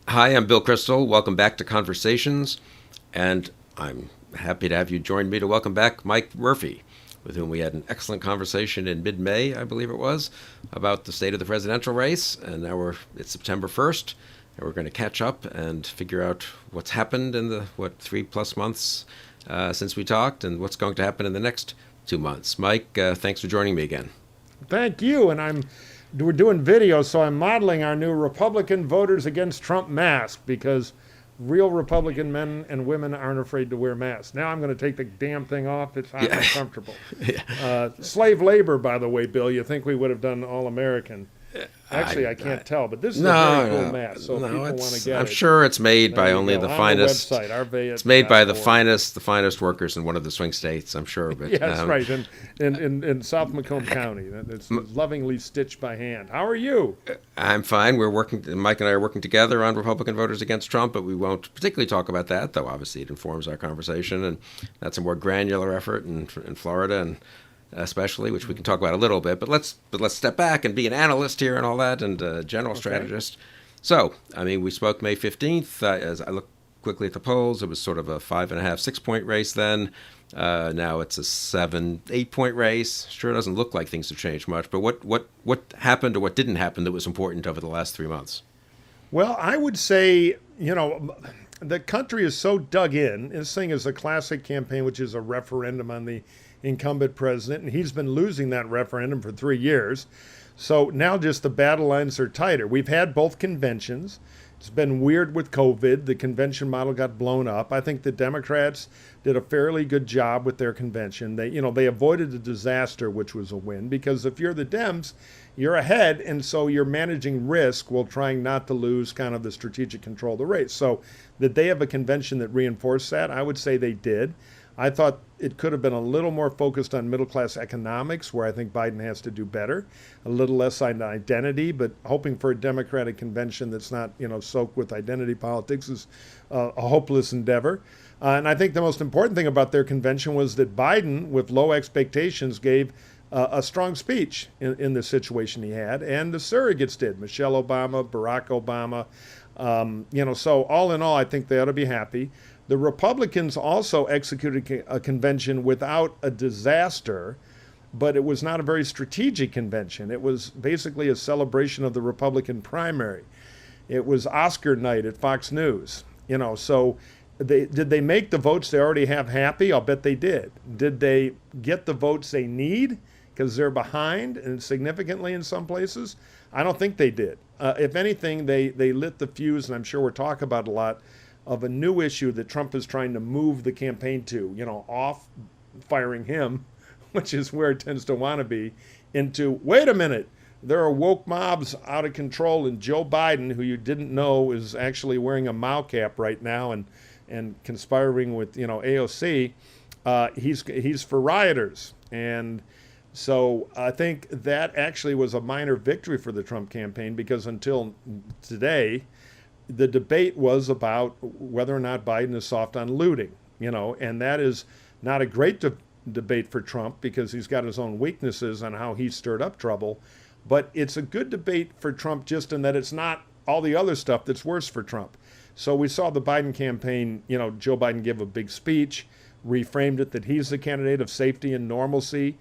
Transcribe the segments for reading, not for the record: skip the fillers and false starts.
Hi, I'm Bill Kristol. Welcome back to Conversations, and I'm happy to have you join me to welcome back Mike Murphy, with whom we had an excellent conversation in mid-May, I believe it was, about the state of the presidential race. And now it's September 1st, and we're going to catch up and figure out what's happened in the 3+ months since we talked, and what's going to happen in the next 2 months. Mike, thanks for joining me again. Thank you. And we're doing video, so I'm modeling our new Republican Voters Against Trump mask because real Republican men and women aren't afraid to wear masks. Now I'm going to take the damn thing off. It's hot and Yeah. uncomfortable. Yeah. Slave labor, by the way, Bill. You think we would have done all American? Actually, I can't tell, but this is a very cool mask. So if people want to get I'm it, sure it's made there by you only go. the On finest. the website, It's made by the rvit.org. finest workers in one of the swing states, I'm sure. But Yeah, that's right. In South Macomb County. It's lovingly stitched by hand. How are you? I'm fine. Mike and I are working together on Republican Voters Against Trump, but we won't particularly talk about that, though obviously it informs our conversation, and that's a more granular effort in Florida, and especially, which we can talk about a little bit. But let's step back and be an analyst here and all that, and a general Okay. strategist. So, I mean, we spoke May 15th. As I look quickly at the polls, it was sort of a 5.5, 6 point race then. Now it's a 7, 8 point race. Sure doesn't look like things have changed much, but what happened or what didn't happen that was important over the last 3 months? Well, I would say, the country is so dug in. This thing is a classic campaign, which is a referendum on the incumbent president, and he's been losing that referendum for 3 years. So now just the battle lines are tighter. We've had both conventions. It's been weird with COVID. The convention model got blown up. I think the Democrats did a fairly good job with their convention. They avoided the disaster, which was a win, because if you're the Dems, you're ahead, and so you're managing risk while trying not to lose kind of the strategic control of the race. So did they have a convention that reinforced that? I would say they did. I thought it could have been a little more focused on middle class economics, where I think Biden has to do better, a little less on identity, but hoping for a Democratic convention that's not, soaked with identity politics is a hopeless endeavor. And I think the most important thing about their convention was that Biden, with low expectations, gave a strong speech in the situation he had, and the surrogates did. Michelle Obama, Barack Obama. So all in all, I think they ought to be happy. The Republicans also executed a convention without a disaster, but it was not a very strategic convention. It was basically a celebration of the Republican primary. It was Oscar night at Fox News. So did they make the votes they already have happy? I'll bet they did. Did they get the votes they need because they're behind and significantly in some places? I don't think they did. If anything, they lit the fuse, and I'm sure we'll talk about a lot, of a new issue that Trump is trying to move the campaign to, off firing him, which is where it tends to want to be, into, wait a minute, there are woke mobs out of control, and Joe Biden, who you didn't know is actually wearing a Mao cap right now and conspiring with, AOC, he's for rioters. And so I think that actually was a minor victory for the Trump campaign, because until today, the debate was about whether or not Biden is soft on looting, and that is not a great debate for Trump, because he's got his own weaknesses on how he stirred up trouble. But it's a good debate for Trump just in that it's not all the other stuff that's worse for Trump. So we saw the Biden campaign, Joe Biden give a big speech, reframed it that he's the candidate of safety and normalcy.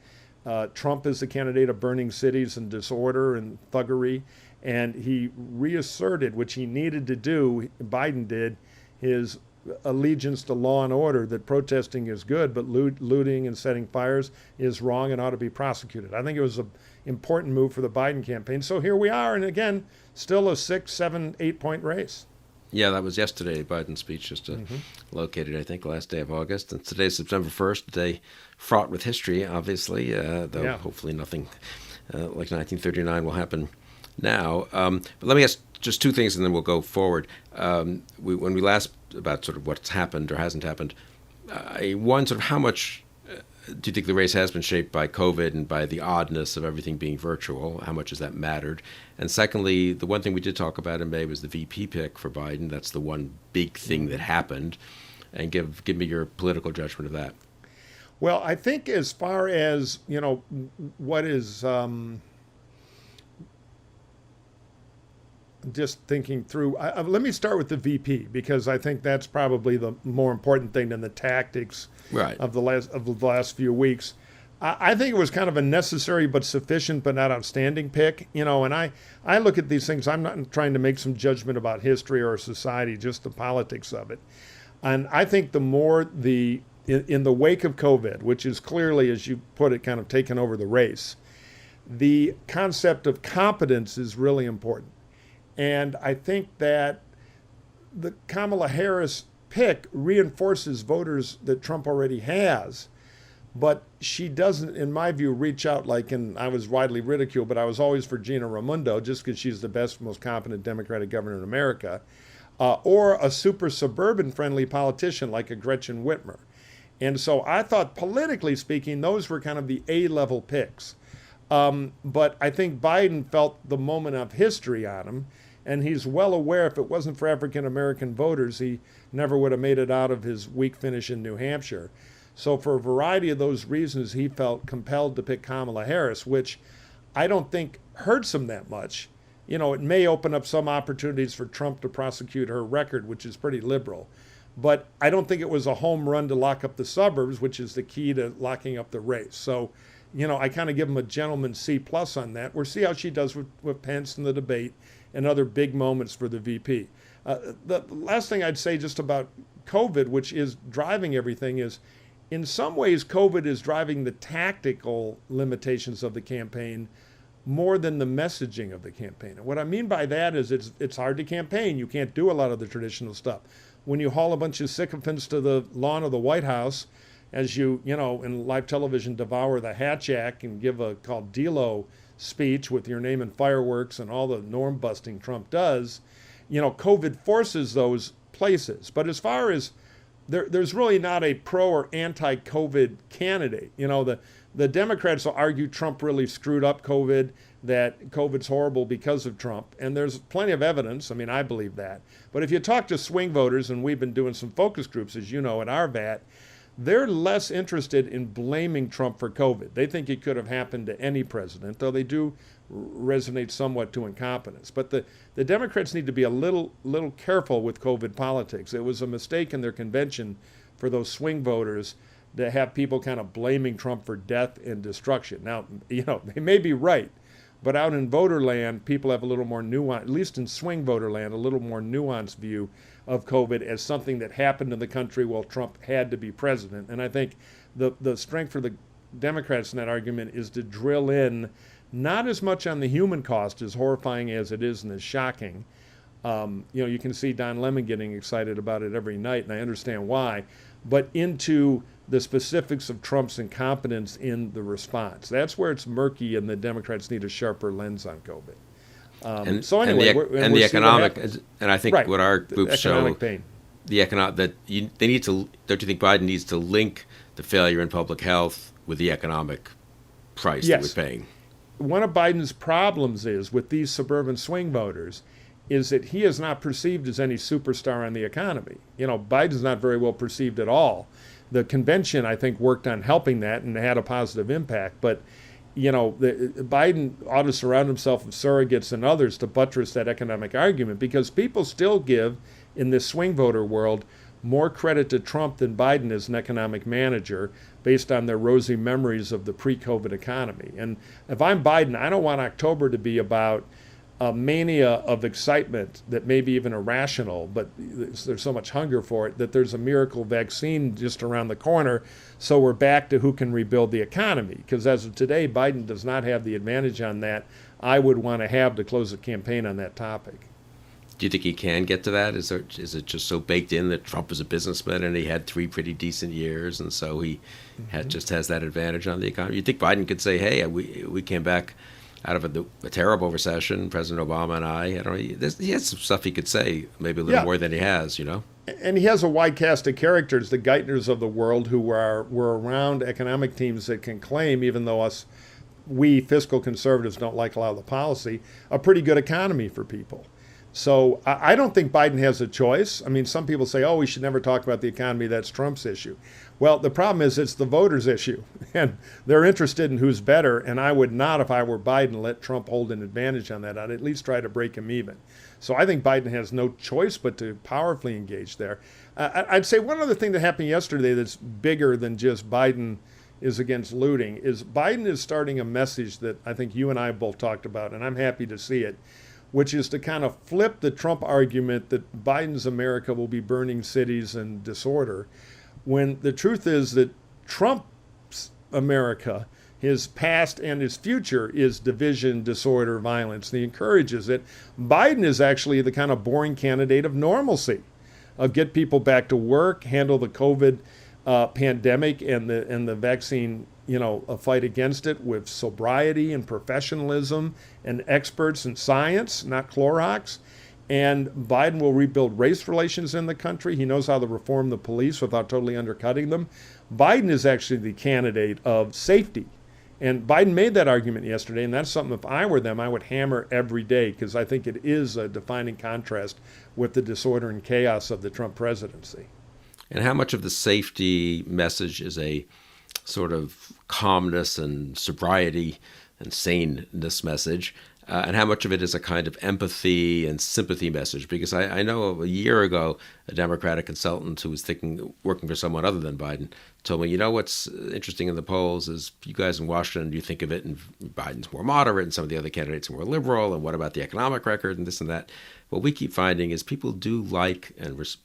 Trump is the candidate of burning cities and disorder and thuggery. And he reasserted, which he needed to do, Biden did, his allegiance to law and order, that protesting is good, but looting and setting fires is wrong and ought to be prosecuted. I think it was an important move for the Biden campaign. So here we are, and again, still a 6, 7, 8 point race. Yeah, that was yesterday, Biden's speech, just located, I think, last day of August. And today's September 1st, a day fraught with history, obviously, though Yeah. hopefully nothing like 1939 will happen now. But let me ask just two things, and then we'll go forward. When we last about sort of what's happened or hasn't happened, one, sort of how much do you think the race has been shaped by COVID and by the oddness of everything being virtual? How much has that mattered? And secondly, the one thing we did talk about in May was the VP pick for Biden. That's the one big thing that happened. And give me your political judgment of that. Well, I think as far as, what is just thinking through. Let me start with the VP, because I think that's probably the more important thing than the tactics Right. of the last few weeks. I think it was kind of a necessary but sufficient but not outstanding pick. And I look at these things. I'm not trying to make some judgment about history or society, just the politics of it. And I think the more in the wake of COVID, which is clearly, as you put it, kind of taken over the race, the concept of competence is really important. And I think that the Kamala Harris pick reinforces voters that Trump already has. But she doesn't, in my view, reach out and I was widely ridiculed, but I was always for Gina Raimondo just because she's the best, most competent Democratic governor in America, or a super suburban friendly politician like a Gretchen Whitmer. And so I thought, politically speaking, those were kind of the A-level picks. But I think Biden felt the moment of history on him, and he's well aware if it wasn't for African-American voters, he never would have made it out of his weak finish in New Hampshire. So for a variety of those reasons, he felt compelled to pick Kamala Harris, which I don't think hurts him that much. It may open up some opportunities for Trump to prosecute her record, which is pretty liberal. But I don't think it was a home run to lock up the suburbs, which is the key to locking up the race. So, I kind of give him a gentleman's C+ on that. We'll see how she does with Pence in the debate and other big moments for the VP. The last thing I'd say just about COVID, which is driving everything, is in some ways COVID is driving the tactical limitations of the campaign more than the messaging of the campaign. And what I mean by that is it's hard to campaign. You can't do a lot of the traditional stuff. When you haul a bunch of sycophants to the lawn of the White House, as you in live television devour the Hatch Act and give a called Delo speech with your name and fireworks and all the norm busting Trump does, COVID forces those places. But as far as there's really not a pro or anti-COVID candidate. The Democrats will argue Trump really screwed up COVID, that COVID's horrible because of Trump. And there's plenty of evidence. I mean, I believe that. But if you talk to swing voters, and we've been doing some focus groups, as you know, at our VAT, they're less interested in blaming Trump for COVID. They think it could have happened to any president, though they do resonate somewhat to incompetence. But the Democrats need to be a little careful with COVID politics. It was a mistake in their convention for those swing voters to have people kind of blaming Trump for death and destruction. Now, they may be right, but out in voter land, people have a little more nuance, at least in swing voter land, a little more nuanced view of COVID as something that happened in the country while Trump had to be president. And I think the strength for the Democrats in that argument is to drill in not as much on the human cost, as horrifying as it is and as shocking. You can see Don Lemon getting excited about it every night, and I understand why, but into the specifics of Trump's incompetence in the response. That's where it's murky, and the Democrats need a sharper lens on COVID. So anyway, the economic, and I think right, what our groups show, pain. the economic they need to. Don't you think Biden needs to link the failure in public health with the economic price that we're paying? One of Biden's problems is with these suburban swing voters is that he is not perceived as any superstar on the economy. Biden's not very well perceived at all. The convention, I think, worked on helping that and had a positive impact. But, Biden ought to surround himself with surrogates and others to buttress that economic argument, because people still give, in this swing voter world, more credit to Trump than Biden as an economic manager based on their rosy memories of the pre-COVID economy. And if I'm Biden, I don't want October to be about a mania of excitement that may be even irrational, but there's so much hunger for it that there's a miracle vaccine just around the corner, so we're back to who can rebuild the economy. Because as of today, Biden does not have the advantage on that I would want to have to close a campaign on that topic. Do you think he can get to that? Is it just so baked in that Trump was a businessman and he had 3 pretty decent years, and so he just has that advantage on the economy? You think Biden could say, hey, we came back out of a terrible recession, President Obama and I don't know, he has some stuff he could say, maybe a little more than he has, And he has a wide cast of characters, the Geithners of the world, who were around economic teams that can claim, even though we fiscal conservatives don't like a lot of the policy, a pretty good economy for people. So I don't think Biden has a choice. I mean, some people say, oh, we should never talk about the economy, that's Trump's issue. Well, the problem is it's the voters' issue, and they're interested in who's better, and I would not, if I were Biden, let Trump hold an advantage on that. I'd at least try to break him even. So I think Biden has no choice but to powerfully engage there. I'd say one other thing that happened yesterday that's bigger than just Biden is against looting is Biden is starting a message that I think you and I both talked about, and I'm happy to see it, which is to kind of flip the Trump argument that Biden's America will be burning cities and disorder, when the truth is that Trump's America, his past and his future, is division, disorder, violence. He encourages it. Biden is actually the kind of boring candidate of normalcy, of get people back to work, handle the COVID pandemic and the vaccine, a fight against it with sobriety and professionalism and experts in science, not Clorox. And Biden will rebuild race relations in the country. He knows how to reform the police without totally undercutting them. Biden is actually the candidate of safety. And Biden made that argument yesterday, and that's something, if I were them, I would hammer every day, because I think it is a defining contrast with the disorder and chaos of the Trump presidency. And how much of the safety message is a sort of calmness and sobriety and saneness message? And how much of it is a kind of empathy and sympathy message? Because I know a year ago, a Democratic consultant who was working for someone other than Biden, told me, what's interesting in the polls is you guys in Washington, you think of it, and Biden's more moderate and some of the other candidates are more liberal, and what about the economic record and this and that? What we keep finding is people do like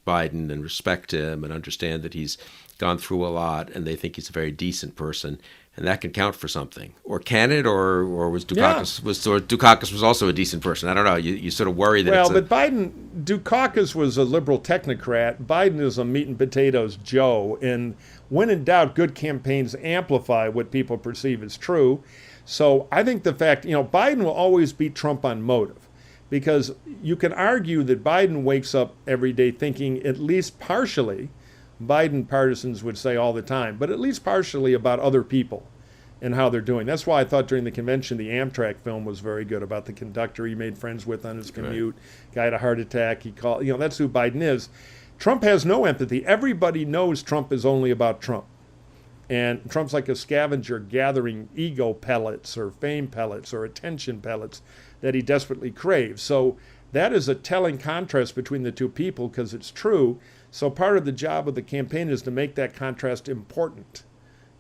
Biden and respect him and understand that he's gone through a lot, and they think he's a very decent person. And that can count for something, or can it? Or was Dukakis Dukakis was also a decent person? I don't know. You sort of worry that. But Dukakis was a liberal technocrat. Biden is a meat and potatoes Joe. And when in doubt, good campaigns amplify what people perceive as true. So I think the fact, Biden will always beat Trump on motive, because you can argue that Biden wakes up every day thinking at least partially. Biden partisans would say all the time, but at least partially about other people and how they're doing. That's why I thought during the convention the Amtrak film was very good, about the conductor he made friends with on his commute. Right. Guy had a heart attack. He called, that's who Biden is. Trump has no empathy. Everybody knows Trump is only about Trump. And Trump's like a scavenger gathering ego pellets or fame pellets or attention pellets that he desperately craves. So that is a telling contrast between the two people, because it's true. So part of the job of the campaign is to make that contrast important,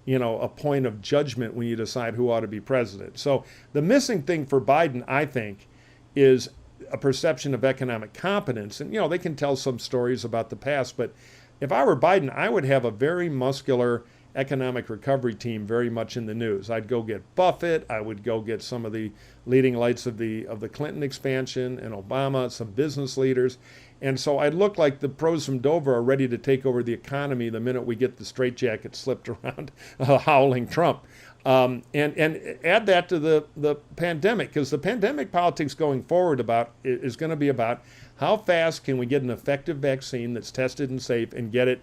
a point of judgment when you decide who ought to be president. So the missing thing for Biden, I think, is a perception of economic competence. And, they can tell some stories about the past, but if I were Biden, I would have a very muscular economic recovery team very much in the news. I'd go get Buffett. I would go get some of the leading lights of the Clinton expansion and Obama, some business leaders. And so I'd look like the pros from Dover are ready to take over the economy the minute we get the straitjacket slipped around howling Trump. And add that to the pandemic, because the pandemic politics going forward is going to be about how fast can we get an effective vaccine that's tested and safe and get it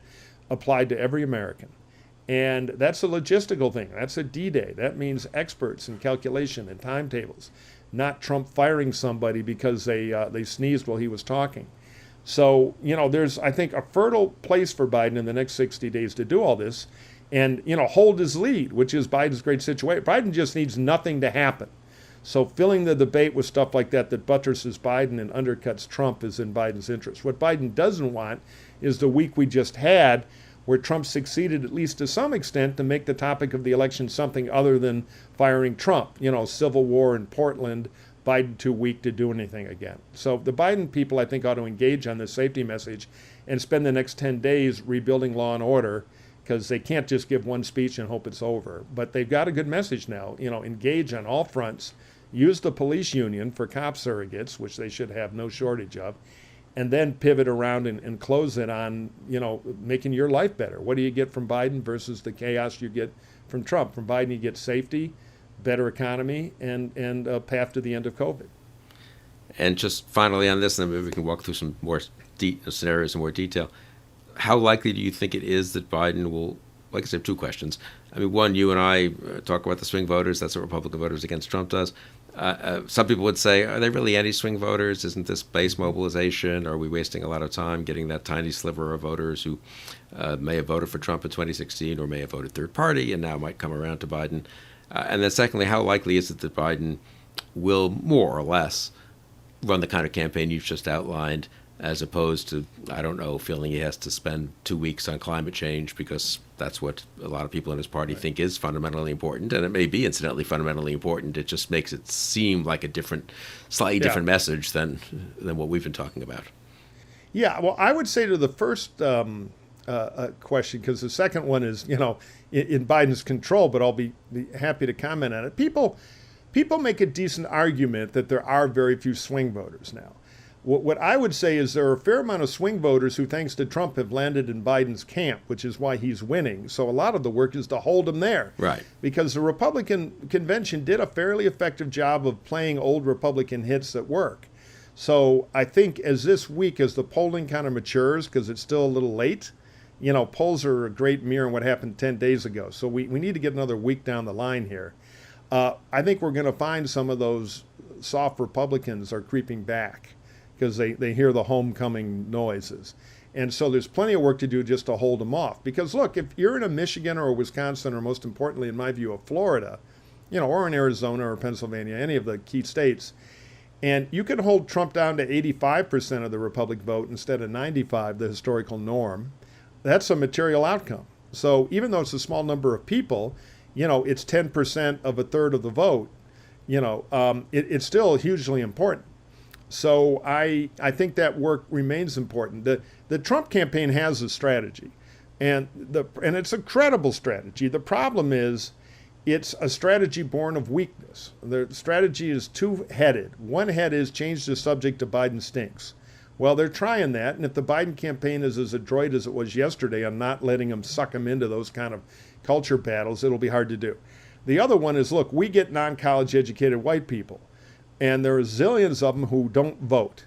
applied to every American. And that's a logistical thing. That's a D-Day. That means experts and calculation and timetables, not Trump firing somebody because they sneezed while he was talking. So, there's, I think, a fertile place for Biden in the next 60 days to do all this and, hold his lead, which is Biden's great situation. Biden just needs nothing to happen. So filling the debate with stuff like that buttresses Biden and undercuts Trump is in Biden's interest. What Biden doesn't want is the week we just had, where Trump succeeded, at least to some extent, to make the topic of the election something other than firing Trump. Civil war in Portland, Biden too weak to do anything again. So the Biden people, I think, ought to engage on this safety message and spend the next 10 days rebuilding law and order, because they can't just give one speech and hope it's over. But they've got a good message now. Engage on all fronts, use the police union for cop surrogates, which they should have no shortage of, and then pivot around and close it on, making your life better. What do you get from Biden versus the chaos you get from Trump? From Biden, you get safety, better economy, and a path to the end of COVID. And just finally on this, and then maybe we can walk through some more scenarios in more detail. How likely do you think it is that Biden will, like I said, two questions. I mean, one, you and I talk about the swing voters. That's what Republican voters against Trump does. Some people would say, are they really anti-swing voters? Isn't this base mobilization? Are we wasting a lot of time getting that tiny sliver of voters who may have voted for Trump in 2016 or may have voted third party and now might come around to Biden? And then secondly, how likely is it that Biden will more or less run the kind of campaign you've just outlined, as opposed to, I don't know, feeling he has to spend 2 weeks on climate change because that's what a lot of people in his party think is fundamentally important. And it may be incidentally fundamentally important. It just makes it seem like a slightly different message than what we've been talking about. Yeah, well, I would say to the first question, because the second one is, in Biden's control, but I'll be happy to comment on it. People make a decent argument that there are very few swing voters now. What I would say is there are a fair amount of swing voters who, thanks to Trump, have landed in Biden's camp, which is why he's winning. So a lot of the work is to hold him there. Right. Because the Republican convention did a fairly effective job of playing old Republican hits that work. So I think as the polling kind of matures, because it's still a little late, polls are a great mirror in what happened 10 days ago. So we need to get another week down the line here. I think we're going to find some of those soft Republicans are creeping back because they hear the homecoming noises. And so there's plenty of work to do just to hold them off. Because look, if you're in a Michigan or a Wisconsin, or most importantly, in my view, a Florida, or in Arizona or Pennsylvania, any of the key states, and you can hold Trump down to 85% of the Republican vote instead of 95%, the historical norm, that's a material outcome. So even though it's a small number of people, it's 10% of a third of the vote, it's still hugely important. So I think that work remains important. The Trump campaign has a strategy, and it's a credible strategy. The problem is it's a strategy born of weakness. The strategy is two-headed. One head is change the subject to Biden stinks. Well, they're trying that, and if the Biden campaign is as adroit as it was yesterday on not letting them suck them into those kind of culture battles, it'll be hard to do. The other one is, look, we get non-college educated white people, and there are zillions of them who don't vote.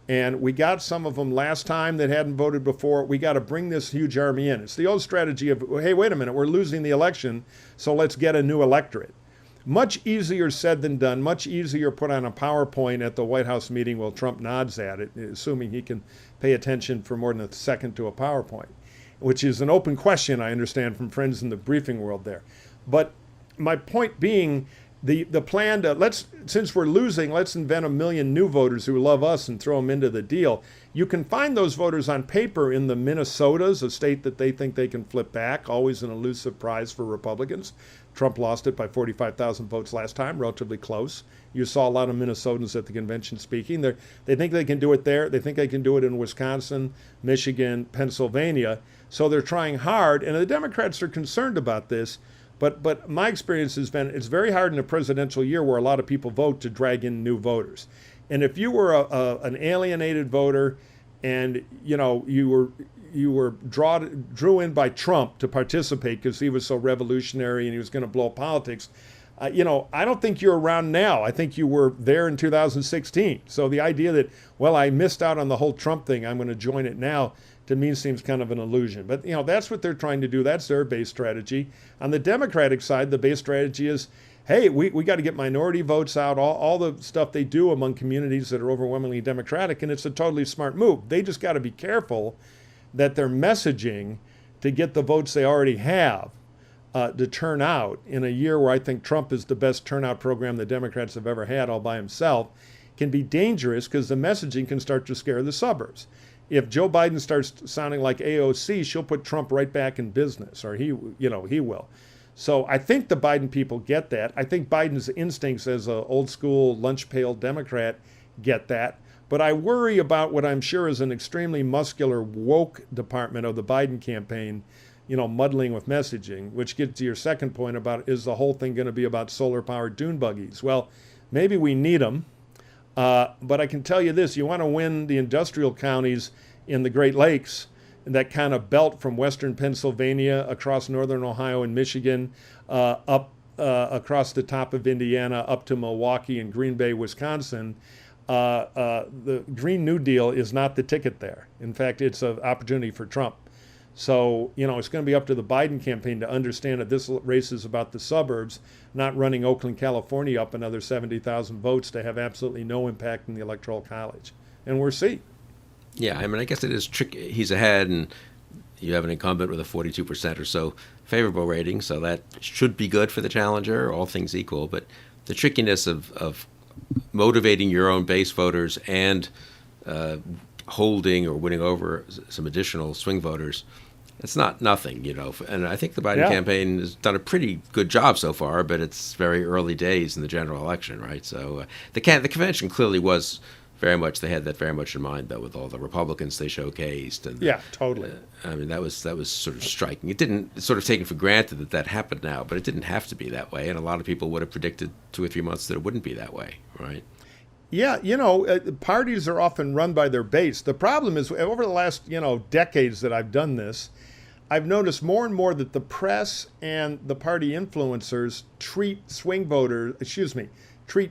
And we got some of them last time that hadn't voted before. We got to bring this huge army in. It's the old strategy of, hey, wait a minute, we're losing the election, so let's get a new electorate. Much easier said than done, much easier put on a PowerPoint at the White House meeting while Trump nods at it, assuming he can pay attention for more than a second to a PowerPoint, which is an open question, I understand, from friends in the briefing world there. But my point being, the plan to, since we're losing, let's invent 1 million new voters who love us and throw them into the deal. You can find those voters on paper in the Minnesotas, a state that they think they can flip back, always an elusive prize for Republicans. Trump lost it by 45,000 votes last time, relatively close. You saw a lot of Minnesotans at the convention speaking. They think they can do it there. They think they can do it in Wisconsin, Michigan, Pennsylvania. So they're trying hard, and the Democrats are concerned about this. But my experience has been it's very hard in a presidential year where a lot of people vote to drag in new voters. And if you were an alienated voter and you were drew in by Trump to participate because he was so revolutionary and he was going to blow up politics, I don't think you're around now. I think you were there in 2016. So the idea that, well, I missed out on the whole Trump thing, I'm going to join it now, to me seems kind of an illusion. But, that's what they're trying to do. That's their base strategy. On the Democratic side, the base strategy is, hey, we got to get minority votes out, all the stuff they do among communities that are overwhelmingly Democratic, and it's a totally smart move. They just got to be careful that their messaging to get the votes they already have to turn out in a year where I think Trump is the best turnout program the Democrats have ever had all by himself, can be dangerous because the messaging can start to scare the suburbs. If Joe Biden starts sounding like AOC, she'll put Trump right back in business, or he will. So I think the Biden people get that. I think Biden's instincts as an old school lunch pail Democrat get that. But I worry about what I'm sure is an extremely muscular woke department of the Biden campaign, muddling with messaging, which gets to your second point about, is the whole thing going to be about solar powered dune buggies? Well, maybe we need them. But I can tell you this, you want to win the industrial counties in the Great Lakes, that kind of belt from western Pennsylvania across northern Ohio and Michigan, up across the top of Indiana, up to Milwaukee and Green Bay, Wisconsin. The Green New Deal is not the ticket there. In fact, it's an opportunity for Trump. So, it's going to be up to the Biden campaign to understand that this race is about the suburbs, not running Oakland, California up another 70,000 votes to have absolutely no impact in the Electoral College. And we'll see. Yeah, I guess it is tricky. He's ahead, and you have an incumbent with a 42% or so favorable rating, so that should be good for the challenger, all things equal. But the trickiness of motivating your own base voters and holding or winning over some additional swing voters, it's not nothing, you know. And I think the Biden campaign has done a pretty good job so far, but it's very early days in the general election, right? So the convention clearly was very much, they had that very much in mind, though, with all the Republicans they showcased. And Yeah, totally. I mean, that was sort of striking. It's sort of taken for granted that happened now, but it didn't have to be that way. And a lot of people would have predicted 2 or 3 months that it wouldn't be that way, right? Yeah, parties are often run by their base. The problem is, over the last, decades that I've done this, I've noticed more and more that the press and the party influencers treat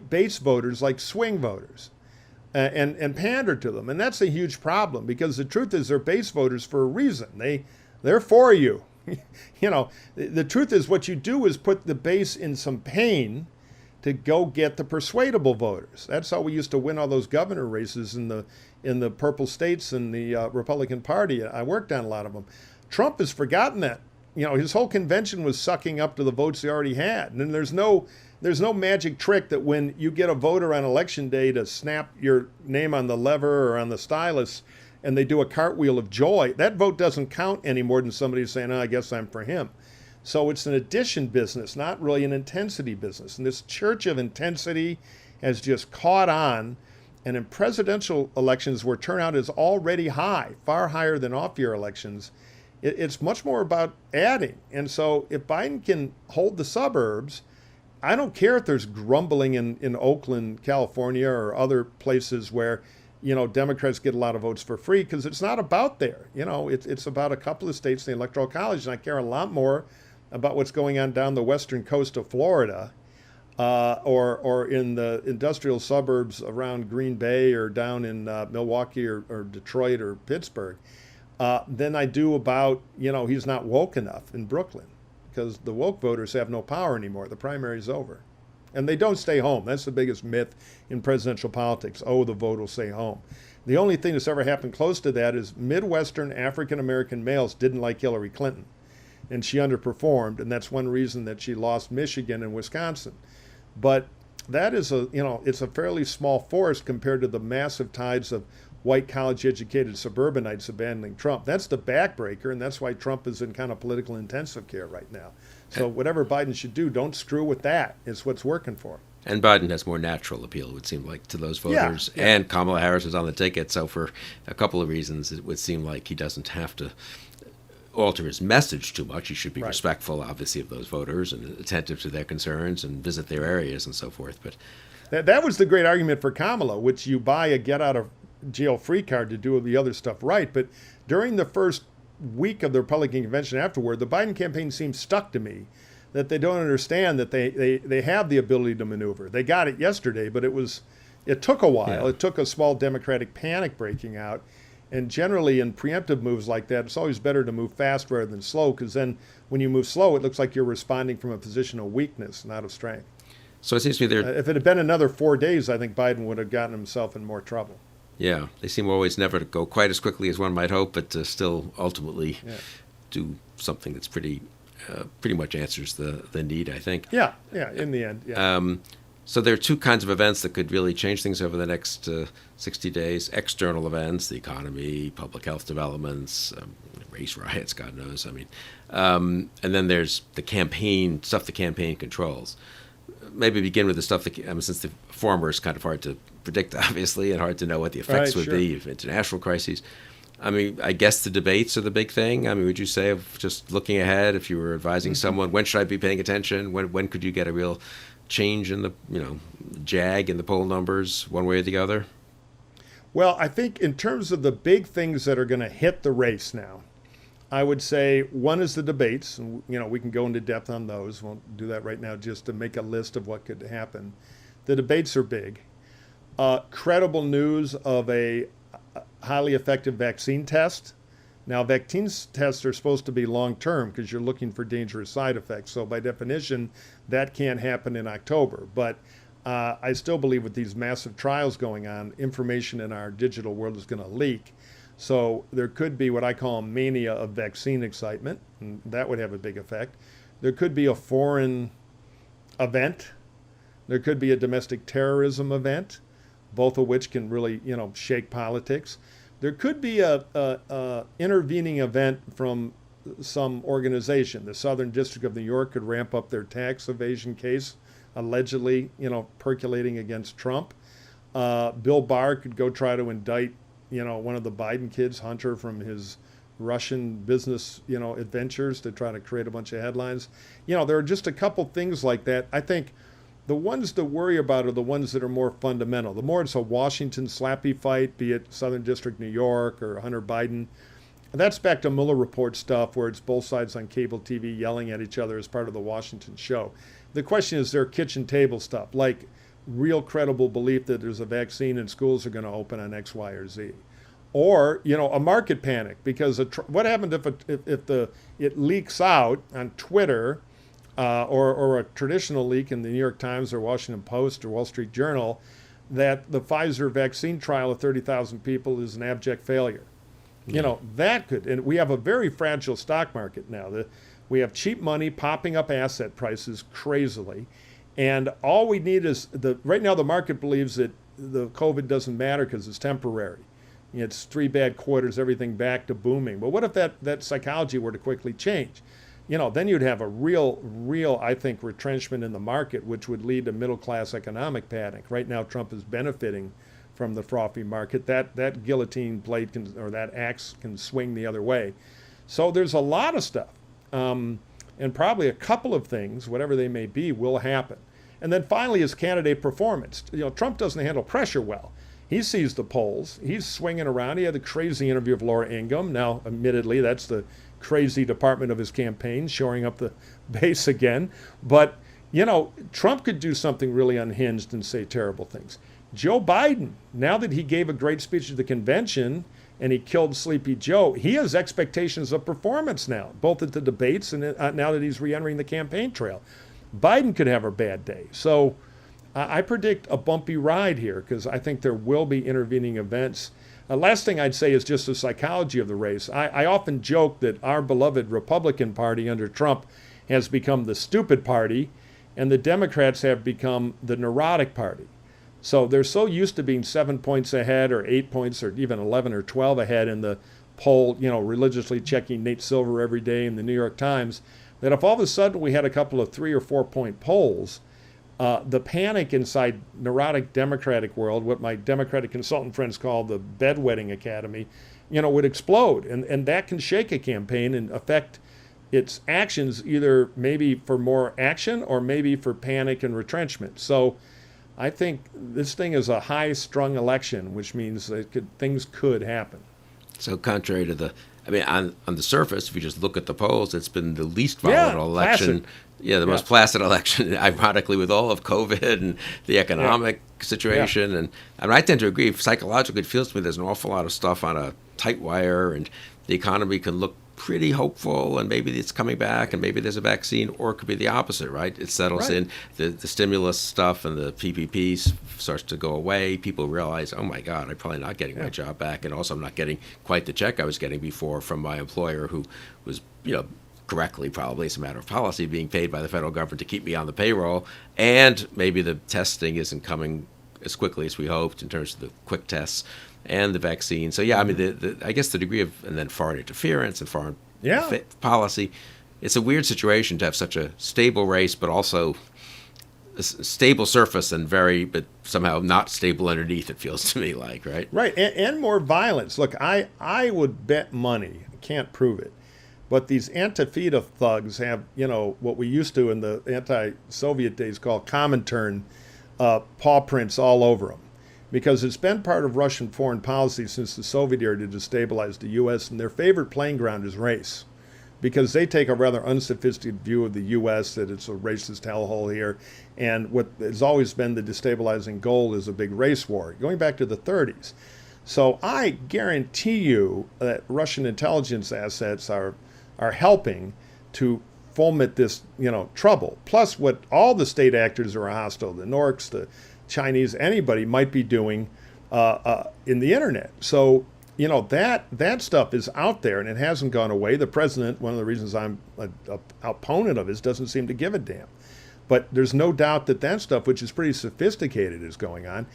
base voters like swing voters, and pander to them. And that's a huge problem, because the truth is they're base voters for a reason. They're for you. The truth is, what you do is put the base in some pain to go get the persuadable voters. That's how we used to win all those governor races in the purple states in the Republican Party. I worked on a lot of them. Trump has forgotten that. His whole convention was sucking up to the votes he already had. And there's no magic trick that when you get a voter on election day to snap your name on the lever or on the stylus and they do a cartwheel of joy, that vote doesn't count any more than somebody saying, I guess I'm for him. So it's an addition business, not really an intensity business. And this church of intensity has just caught on. And in presidential elections where turnout is already high, far higher than off-year elections, it's much more about adding. And so if Biden can hold the suburbs, I don't care if there's grumbling in Oakland, California, or other places where, Democrats get a lot of votes for free, because it's not about there. It's about a couple of states in the Electoral College, and I care a lot more about what's going on down the western coast of Florida, or in the industrial suburbs around Green Bay, or down in Milwaukee or Detroit or Pittsburgh, than I do about, he's not woke enough in Brooklyn, because the woke voters have no power anymore. The primary's over. And they don't stay home. That's the biggest myth in presidential politics. Oh, the vote will stay home. The only thing that's ever happened close to that is Midwestern African-American males didn't like Hillary Clinton, and she underperformed, and that's one reason that she lost Michigan and Wisconsin. But that is it's a fairly small force compared to the massive tides of white college-educated suburbanites abandoning Trump. That's the backbreaker, and that's why Trump is in kind of political intensive care right now. So whatever Biden should do, don't screw with that. It's what's working for him. And Biden has more natural appeal, it would seem like, to those voters. Yeah. And Kamala Harris is on the ticket, so for a couple of reasons, it would seem like he doesn't have to alter his message too much. He should be respectful, obviously, of those voters and attentive to their concerns and visit their areas and so forth. But that was the great argument for Kamala, which you buy a get-out-of-jail-free card to do the other stuff right. But during the first week of the Republican convention afterward, the Biden campaign seems stuck to me, that they don't understand that they have the ability to maneuver. They got it yesterday, but it took a while. Yeah. It took a small Democratic panic breaking out. And generally in preemptive moves like that, it's always better to move fast rather than slow, because then when you move slow, it looks like you're responding from a position of weakness, not of strength. So it seems to me if it had been another 4 days, I think Biden would have gotten himself in more trouble. Yeah, they seem always never to go quite as quickly as one might hope, but still ultimately do something that's pretty much answers the need, I think. Yeah, in the end. Yeah. So there are two kinds of events that could really change things over the next 60 days. External events, the economy, public health developments, race riots, God knows. I mean, and then there's the campaign, stuff the campaign controls. Maybe begin with the stuff that, since the former is kind of hard to predict, obviously, and hard to know what the effects would be of international crises. I mean, I guess the debates are the big thing. I mean, would you say, of just looking ahead, if you were advising someone, when should I be paying attention? When could you get a real change in the jag in the poll numbers one way or the other? Well, I think in terms of the big things that are going to hit the race now, I would say one is the debates, and we can go into depth on those. Won't do that right now, just to make a list of what could happen. The debates are big. Credible news of a highly effective vaccine test. Now, vaccine tests are supposed to be long-term because you're looking for dangerous side effects. So by definition, that can't happen in October. But I still believe with these massive trials going on, information in our digital world is going to leak. So there could be what I call a mania of vaccine excitement, and that would have a big effect. There could be a foreign event There could be a domestic terrorism event, both of which can really, shake politics. There could be a intervening event from some organization. The Southern District of New York could ramp up their tax evasion case, allegedly, percolating against Trump. Bill Barr could go try to indict, one of the Biden kids, Hunter, from his Russian business, adventures to try to create a bunch of headlines. There are just a couple things like that. I think the ones to worry about are the ones that are more fundamental. The more it's a Washington slappy fight, be it Southern District, New York, or Hunter Biden, that's back to Mueller report stuff where it's both sides on cable TV yelling at each other as part of the Washington show. The question is their kitchen table stuff, like real credible belief that there's a vaccine and schools are going to open on X, Y, or Z. Or, a market panic, because what happened if it leaks out on Twitter or a traditional leak in the New York Times or Washington Post or Wall Street Journal that the Pfizer vaccine trial of 30,000 people is an abject failure? That could, and we have a very fragile stock market now. We have cheap money popping up asset prices crazily. And all we need is, right now the market believes that the COVID doesn't matter because it's temporary. It's 3 bad quarters, everything back to booming. But what if that psychology were to quickly change? Then you'd have a real, I think, retrenchment in the market, which would lead to middle-class economic panic. Right now, Trump is benefiting from the frothy market. That guillotine blade or that axe can swing the other way. So there's a lot of stuff. And probably a couple of things, whatever they may be, will happen. And then finally, his candidate performance. Trump doesn't handle pressure well. He sees the polls. He's swinging around. He had the crazy interview of Laura Ingraham. Now, admittedly, that's the crazy department of his campaign, shoring up the base again. But, Trump could do something really unhinged and say terrible things. Joe Biden, now that he gave a great speech at the convention and he killed Sleepy Joe, he has expectations of performance now, both at the debates and now that he's re-entering the campaign trail. Biden could have a bad day. So I predict a bumpy ride here because I think there will be intervening events. Last thing I'd say is just the psychology of the race. I often joke that our beloved Republican Party under Trump has become the stupid party, and the Democrats have become the neurotic party. So they're so used to being 7 points ahead or 8 points or even 11 or 12 ahead in the poll, religiously checking Nate Silver every day in the New York Times, that if all of a sudden we had a couple of 3 or 4 point polls, the panic inside neurotic Democratic world, what my Democratic consultant friends call the bedwetting academy, would explode. And that can shake a campaign and affect its actions, either maybe for more action or maybe for panic and retrenchment. So I think this thing is a high-strung election, which means that things could happen. So contrary to on the surface, if you just look at the polls, it's been the least volatile election. Placid. Yeah, the most placid election, ironically, with all of COVID and the economic situation. Yeah. And I tend to agree. Psychologically, it feels to me there's an awful lot of stuff on a tight wire, and the economy can look pretty hopeful, and maybe it's coming back, and maybe there's a vaccine, or it could be the opposite, right? It settles in, the stimulus stuff and the PPP starts to go away. People realize, oh my God, I'm probably not getting my job back, and also I'm not getting quite the check I was getting before from my employer, who was, correctly probably, as a matter of policy, being paid by the federal government to keep me on the payroll, and maybe the testing isn't coming as quickly as we hoped in terms of the quick tests and the vaccine. So I mean, I guess the degree of, and then foreign interference and foreign policy, it's a weird situation to have such a stable race, but also a stable surface and but somehow not stable underneath, it feels to me like, right? Right, and more violence. Look, I would bet money, I can't prove it, but these Antifa thugs have, what we used to in the anti-Soviet days call Comintern paw prints all over them. Because it's been part of Russian foreign policy since the Soviet era to destabilize the U.S., and their favorite playing ground is race. Because they take a rather unsophisticated view of the U.S., that it's a racist hellhole here, and what has always been the destabilizing goal is a big race war, going back to the 30s. So I guarantee you that Russian intelligence assets are helping to foment this, trouble. Plus, what all the state actors who are hostile, the Norks, the Chinese, anybody might be doing in the internet. So, that stuff is out there and it hasn't gone away. The president, one of the reasons I'm an opponent of his, doesn't seem to give a damn. But there's no doubt that that stuff, which is pretty sophisticated, is going on.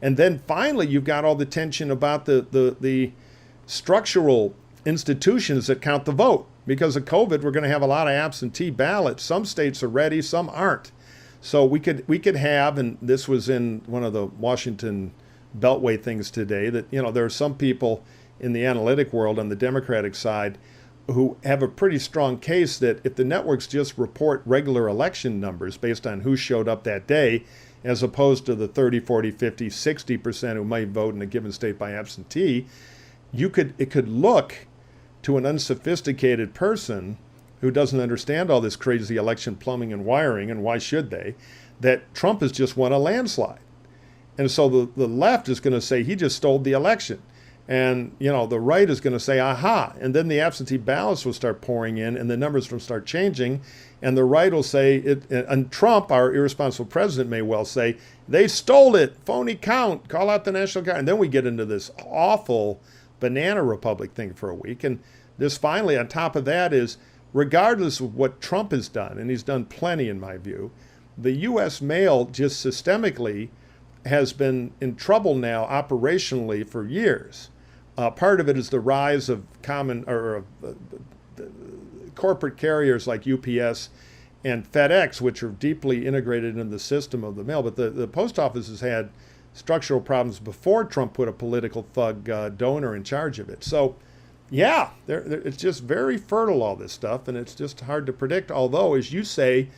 And then finally, you've got all the tension about the structural institutions that count the vote. Because of COVID, we're going to have a lot of absentee ballots. Some states are ready, some aren't. So we could have, and this was in one of the Washington Beltway things today, that there are some people in the analytic world on the Democratic side who have a pretty strong case that if the networks just report regular election numbers based on who showed up that day, as opposed to the 30, 40, 50, 60% who might vote in a given state by absentee, it could look to an unsophisticated person who doesn't understand all this crazy election plumbing and wiring, and why should they, that Trump has just won a landslide. And so the left is going to say he just stole the election. And, the right is going to say, aha. And then the absentee ballots will start pouring in and the numbers will start changing. And the right will say, and Trump, our irresponsible president, may well say, they stole it, phony count, call out the National Guard. And then we get into this awful banana republic thing for a week. And this finally, on top of that, is regardless of what Trump has done, and he's done plenty in my view, the U.S. mail just systemically has been in trouble now operationally for years. Part of it is the rise of corporate carriers like UPS and FedEx, which are deeply integrated in the system of the mail. But the post office has had structural problems before Trump put a political thug donor in charge of it. So, yeah, it's just very fertile, all this stuff, and it's just hard to predict. Although, as you say,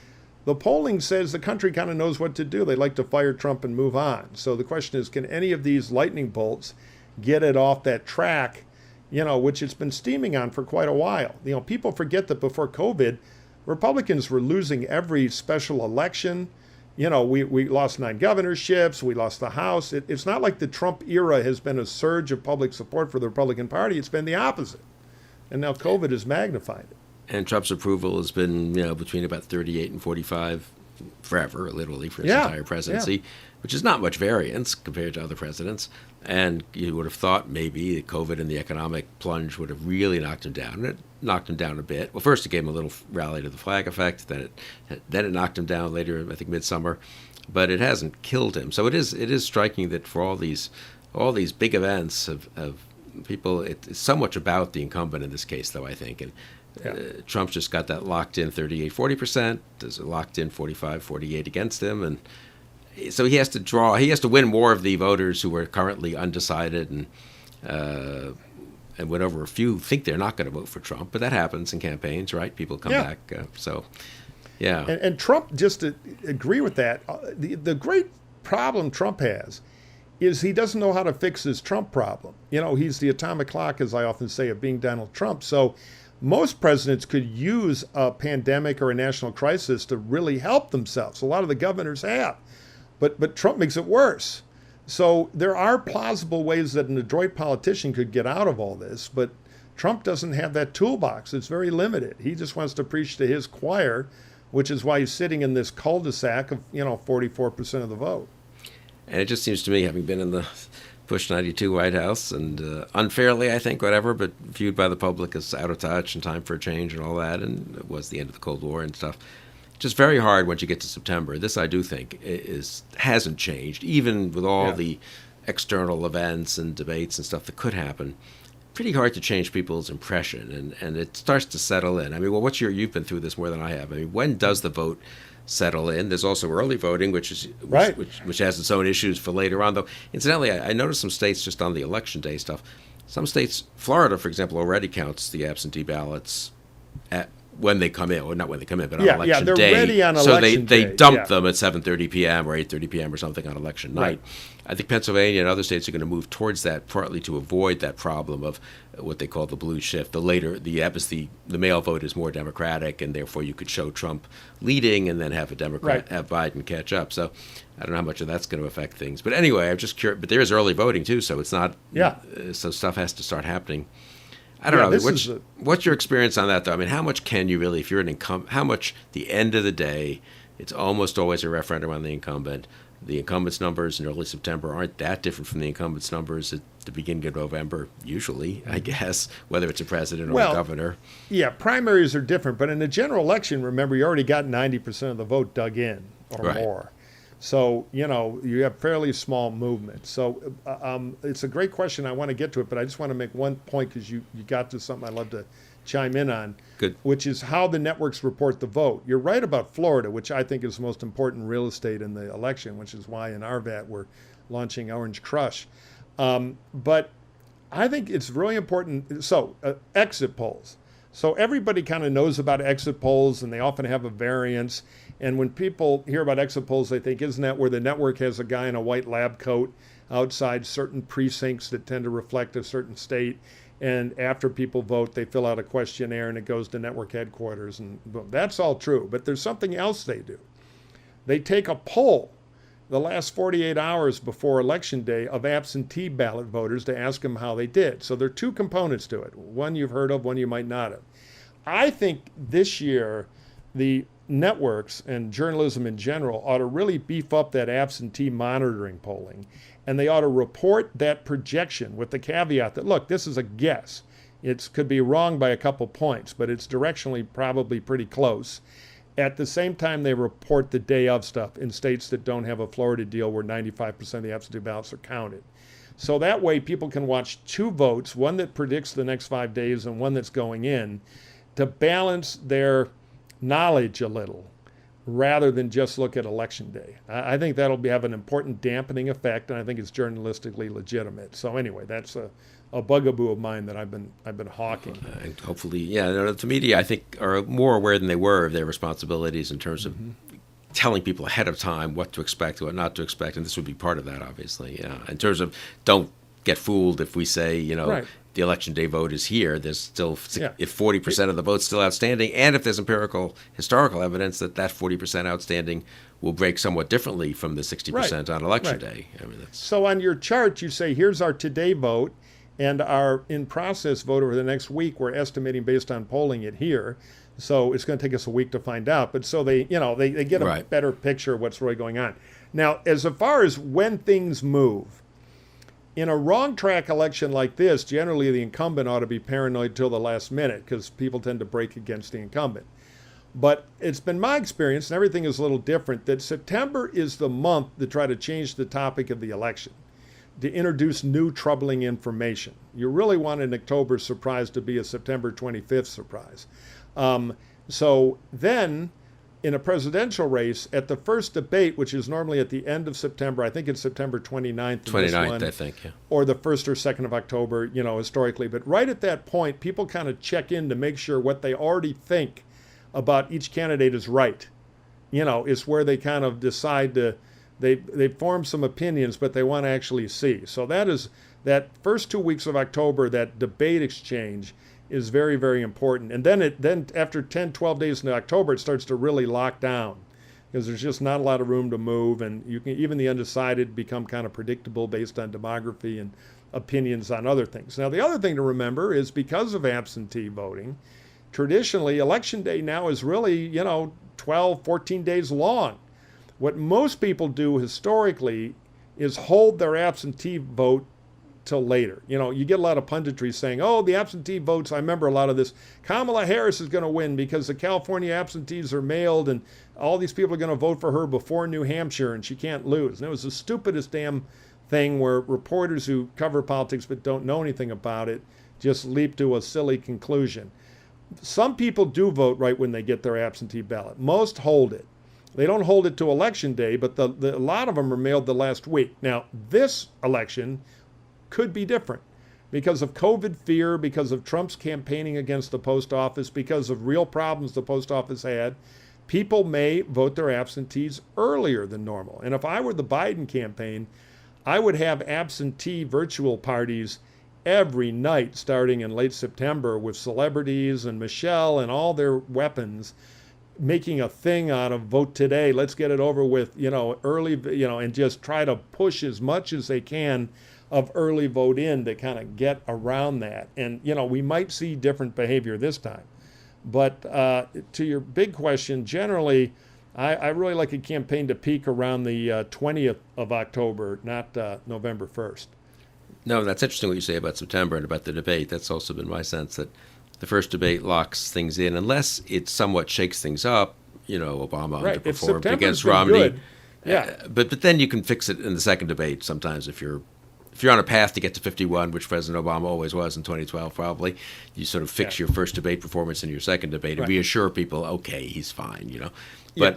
the polling says the country kind of knows what to do. They like to fire Trump and move on. So the question is, can any of these lightning bolts get it off that track, which it's been steaming on for quite a while? People forget that before COVID, Republicans were losing every special election. We lost 9 governorships. We lost the House. It's not like the Trump era has been a surge of public support for the Republican Party. It's been the opposite. And now COVID has magnified it. And Trump's approval has been, between about 38 and 45 forever, literally, for his entire presidency, which is not much variance compared to other presidents. And you would have thought maybe COVID and the economic plunge would have really knocked him down. And it knocked him down a bit. Well, first it gave him a little rally to the flag effect. Then it knocked him down later, I think midsummer. But it hasn't killed him. So it is striking that for all these big events of people, it's so much about the incumbent in this case, though, I think. And Trump's just got that locked in 38, 40%. There's a locked in 45, 48 against him. And so he has to win more of the voters who are currently undecided and whenever a few think they're not going to vote for Trump. But that happens in campaigns, right? People come back. And Trump, just to agree with that, the great problem Trump has is he doesn't know how to fix his Trump problem. He's the atomic clock, as I often say, of being Donald Trump. So most presidents could use a pandemic or a national crisis to really help themselves. A lot of the governors have. But Trump makes it worse. So there are plausible ways that an adroit politician could get out of all this, but Trump doesn't have that toolbox. It's very limited. He just wants to preach to his choir, which is why he's sitting in this cul-de-sac of 44% of the vote. And it just seems to me, having been in the Bush 92 White House, and unfairly, I think, whatever, but viewed by the public as out of touch and time for a change and all that, and it was the end of the Cold War and stuff. Just very hard once you get to September. This, I do think, hasn't changed, even with all the external events and debates and stuff that could happen. Pretty hard to change people's impression, and it starts to settle in. I mean, well, you've been through this more than I have. I mean, when does the vote settle in? There's also early voting, which has its own issues for later on. Though, incidentally, I noticed some states just on the election day stuff. Some states, Florida, for example, already counts the absentee ballots when they come in, or not when they come in, but on election day. They're ready on election day. So they dump them at 7:30 p.m. or 8:30 p.m. or something on election night. I think Pennsylvania and other states are going to move towards that, partly to avoid that problem of what they call the blue shift. The mail vote is more Democratic, and therefore you could show Trump leading and then have have Biden catch up. So I don't know how much of that's going to affect things. But anyway, I'm just curious. But there is early voting too, so it's not. So stuff has to start happening. I don't know. What's your experience on that, though? I mean, how much can you really, if you're an incumbent, how much, the end of the day, it's almost always a referendum on the incumbent. The incumbents' numbers in early September aren't that different from the incumbents' numbers at the beginning of November, usually, I guess, whether it's a president or a governor. Yeah, primaries are different, but in a general election, remember, you already got 90% of the vote dug in or more. So, you have fairly small movement. So it's a great question. I want to get to it, but I just want to make one point because you got to something I'd love to chime in on, which is how the networks report the vote. You're right about Florida, which I think is the most important real estate in the election, which is why in RVAT we're launching Orange Crush. But I think it's really important. So exit polls. So everybody kind of knows about exit polls, and they often have a variance. And when people hear about exit polls, they think, isn't that where the network has a guy in a white lab coat outside certain precincts that tend to reflect a certain state? And after people vote, they fill out a questionnaire and it goes to network headquarters. And boom. That's all true. But there's something else they do. They take a poll the last 48 hours before Election Day of absentee ballot voters to ask them how they did. So there are two components to it. One you've heard of, one you might not have. I think this year the networks and journalism in general ought to really beef up that absentee monitoring polling. And they ought to report that projection with the caveat that, look, this is a guess. It could be wrong by a couple points, but it's directionally probably pretty close. At the same time, they report the day of stuff in states that don't have a Florida deal where 95% of the absentee ballots are counted. So that way people can watch two votes, one that predicts the next 5 days and one that's going in, to balance their knowledge a little rather than just look at Election Day. I think that'll have an important dampening effect, and I think it's journalistically legitimate. So anyway, that's a bugaboo of mine that I've been hawking. And hopefully, the media, I think, are more aware than they were of their responsibilities in terms of telling people ahead of time what to expect, what not to expect, and this would be part of that, obviously. Yeah. In terms of don't get fooled if we say, the Election Day vote is here. There's still, if 40% of the vote's still outstanding, and if there's empirical historical evidence that 40% outstanding will break somewhat differently from the 60% on Election Day. I mean, so on your chart, you say, here's our today vote, and our in-process vote over the next week, we're estimating based on polling it here. So it's going to take us a week to find out. But so they get a better picture of what's really going on. Now, as far as when things move, in a wrong track election like this, generally the incumbent ought to be paranoid till the last minute because people tend to break against the incumbent. But it's been my experience, and everything is a little different, that September is the month to try to change the topic of the election, to introduce new troubling information. You really want an October surprise to be a September 25th surprise. So then, in a presidential race, at the first debate, which is normally at the end of September, I think it's September 29th. 29th, I think, yeah. Or the 1st or 2nd of October, historically. But right at that point, people kind of check in to make sure what they already think about each candidate is right. It's where they kind of decide to, they form some opinions, but they want to actually see. So that first 2 weeks of October, that debate exchange is very, very important. And then after 10, 12 days into October, it starts to really lock down because there's just not a lot of room to move. And even the undecided become kind of predictable based on demography and opinions on other things. Now, the other thing to remember is because of absentee voting, traditionally, Election Day now is really, 12, 14 days long. What most people do historically is hold their absentee vote till later. You get a lot of punditry saying, oh, the absentee votes, I remember a lot of this, Kamala Harris is going to win because the California absentees are mailed and all these people are going to vote for her before New Hampshire and she can't lose. And it was the stupidest damn thing where reporters who cover politics but don't know anything about it just leap to a silly conclusion. Some people do vote right when they get their absentee ballot. Most hold it. They don't hold it to Election Day, but a lot of them are mailed the last week. Now, this election could be different because of COVID fear, because of Trump's campaigning against the post office, because of real problems the post office had. People may vote their absentees earlier than normal. And if I were the Biden campaign, I would have absentee virtual parties every night starting in late September with celebrities and Michelle and all their weapons making a thing out of vote today. Let's get it over with, early, and just try to push as much as they can of early vote in to kind of get around that. And, we might see different behavior this time. But to your big question, generally, I really like a campaign to peak around the 20th of October, not November 1st. No, that's interesting what you say about September and about the debate. That's also been my sense that the first debate locks things in, unless it somewhat shakes things up. Obama Right. If underperformed September's against been Romney. good, yeah. But then you can fix it in the second debate sometimes if you're on a path to get to 51, which President Obama always was in 2012 probably. You sort of fix your first debate performance in your second debate and reassure people, okay, he's fine. So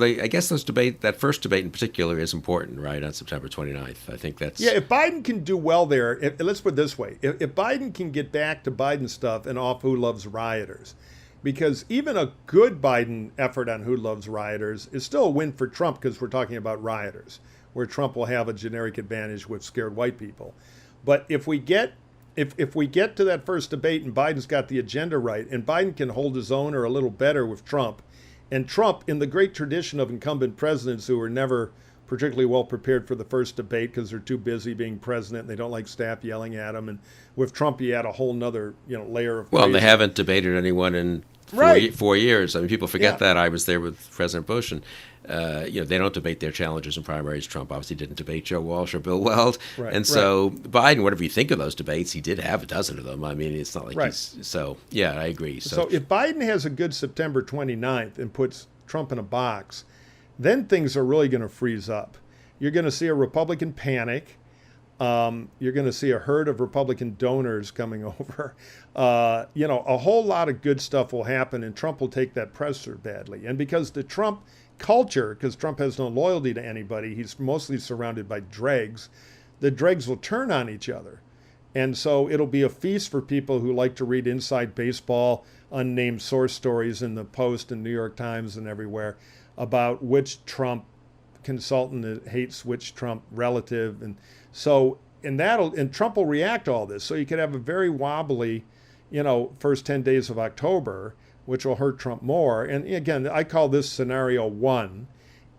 I guess that first debate in particular is important, right, on September 29th. I think that's... Yeah, if Biden can do well there, let's put it this way. If Biden can get back to Biden stuff and off Who Loves Rioters, because even a good Biden effort on Who Loves Rioters is still a win for Trump because we're talking about rioters, where Trump will have a generic advantage with scared white people. But if we get to that first debate and Biden's got the agenda right, and Biden can hold his own or a little better with Trump, and Trump, in the great tradition of incumbent presidents who are never particularly well prepared for the first debate because they're too busy being president and they don't like staff yelling at them, and with Trump you add a whole nother layer of Well, they haven't debated anyone in 4 years. I mean, people forget that. I was there with President Bush, and they don't debate their challengers in primaries. Trump obviously didn't debate Joe Walsh or Bill Weld. So Biden, whatever you think of those debates, he did have a dozen of them. I mean, it's not like he's... So, yeah, I agree. So if Biden has a good September 29th and puts Trump in a box, then things are really going to freeze up. You're going to see a Republican panic. You're going to see a herd of Republican donors coming over. A whole lot of good stuff will happen, and Trump will take that pressure badly. And because the Trump culture, because Trump has no loyalty to anybody, he's mostly surrounded by dregs, the dregs will turn on each other. And so it'll be a feast for people who like to read inside baseball, unnamed source stories in the Post and New York Times and everywhere about which Trump consultant hates which Trump relative. And so, and Trump will react to all this. So you could have a very wobbly, first 10 days of October, which will hurt Trump more. And again, I call this scenario 1.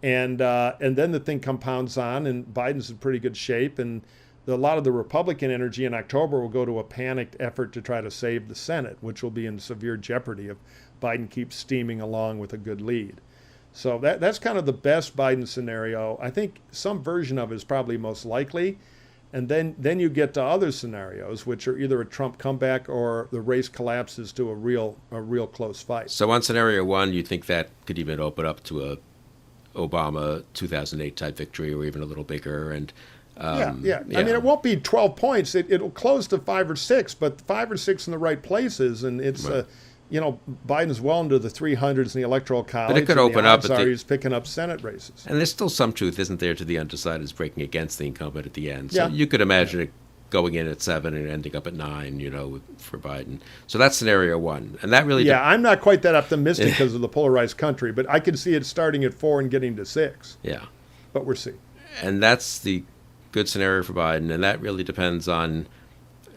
And then the thing compounds on, and Biden's in pretty good shape. And a lot of the Republican energy in October will go to a panicked effort to try to save the Senate, which will be in severe jeopardy if Biden keeps steaming along with a good lead. So that's kind of the best Biden scenario. I think some version of it is probably most likely. And then you get to other scenarios, which are either a Trump comeback or the race collapses to a real close fight. So on scenario 1, you think that could even open up to a Obama 2008 type victory, or even a little bigger? And yeah. I mean, it won't be 12 points. It'll close to 5 or 6, but 5 or 6 in the right places, and it's Biden's well into the 300s in the Electoral College. But it could open up. He's picking up Senate races. And there's still some truth, isn't there, to the undecideds breaking against the incumbent at the end. So you could imagine it going in at 7 and ending up at 9, for Biden. So that's scenario 1. And that really... I'm not quite that optimistic because of the polarized country, but I can see it starting at 4 and getting to 6. Yeah. But we'll see. And that's the good scenario for Biden, and that really depends on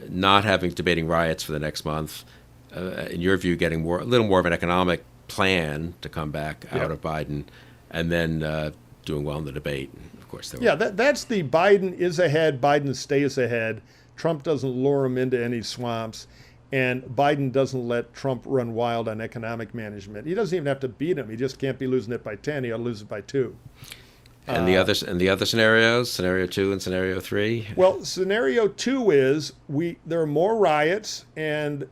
not having debating riots for the next month. In your view, getting a little more of an economic plan to come back out of Biden, and then doing well in the debate. Of course, that's the Biden is ahead, Biden stays ahead. Trump doesn't lure him into any swamps, and Biden doesn't let Trump run wild on economic management. He doesn't even have to beat him. He just can't be losing it by 10. He'll lose it by 2. And the other scenarios, scenario 2 and scenario 3? Well, scenario 2 is there are more riots, and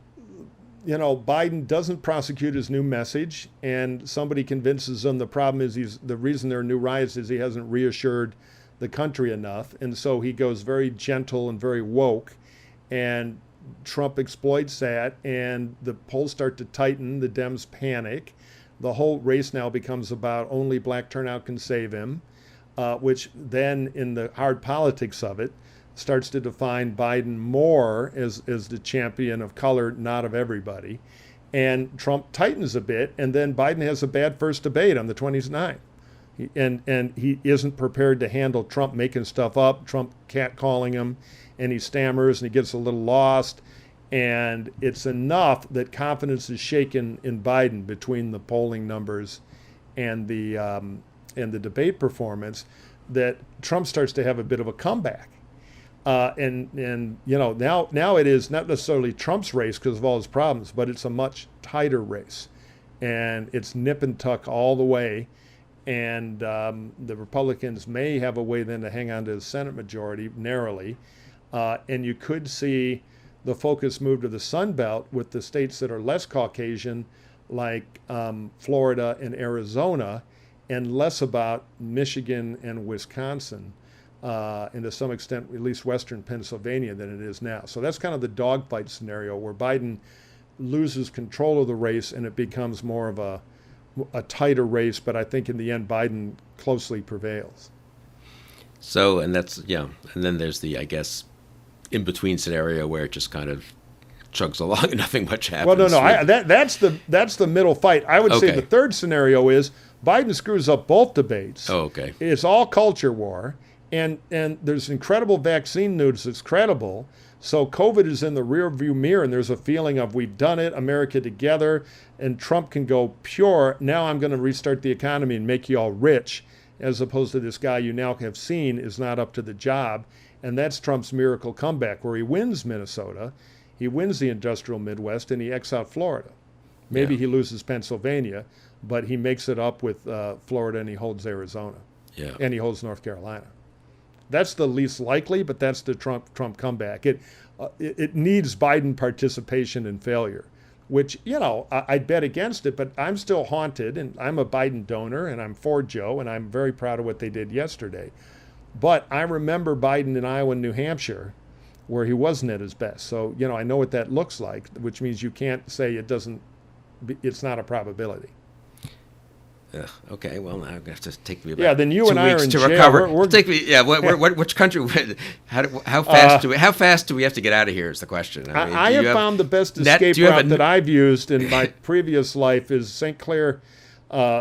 Biden doesn't prosecute his new message, and somebody convinces him the problem is the reason there are new riots is he hasn't reassured the country enough, and so he goes very gentle and very woke, and Trump exploits that, and the polls start to tighten, the Dems panic. The whole race now becomes about only black turnout can save him, which then, in the hard politics of it, starts to define Biden more as the champion of color, not of everybody. And Trump tightens a bit, and then Biden has a bad first debate on the 29th. And he isn't prepared to handle Trump making stuff up, Trump catcalling him, and he stammers and he gets a little lost. And it's enough that confidence is shaken in Biden between the polling numbers and the debate performance that Trump starts to have a bit of a comeback. Now it is not necessarily Trump's race because of all his problems, but it's a much tighter race. and it's nip and tuck all the way. And the Republicans may have a way then to hang on to the Senate majority narrowly. And you could see the focus move to the Sun Belt with the states that are less Caucasian, like Florida and Arizona, and less about Michigan and Wisconsin, and to some extent, at least Western Pennsylvania, than it is now. So that's kind of the dogfight scenario where Biden loses control of the race and it becomes more of a tighter race. But I think in the end, Biden closely prevails. So, and that's, yeah. And then there's the, I guess, in-between scenario where it just kind of chugs along and nothing much happens. Well, no. That's the middle fight. I would say the third scenario is Biden screws up both debates. Oh, okay. It's all culture war, and there's incredible vaccine news that's credible. So COVID is in the rearview mirror, and there's a feeling of we've done it, America together, and Trump can go pure. Now I'm going to restart the economy and make you all rich, as opposed to this guy you now have seen is not up to the job. And that's Trump's miracle comeback, where he wins Minnesota, he wins the industrial Midwest, and he X out Florida. Maybe he loses Pennsylvania, but he makes it up with Florida, and he holds Arizona. Yeah. And he holds North Carolina. That's the least likely, but that's the Trump comeback. It needs Biden participation and failure, which, I'd bet against it, but I'm still haunted, and I'm a Biden donor, and I'm for Joe, and I'm very proud of what they did yesterday. But I remember Biden in Iowa and New Hampshire, where he wasn't at his best. So, I know what that looks like, which means you can't say it's not a probability. Okay, well, now I'm going to have to take me about then you 2 and I are in to jail. recover. Take me, which country? How fast do we have to get out of here? Is the question. I have found the best escape route that I've used in my previous life is St. Clair,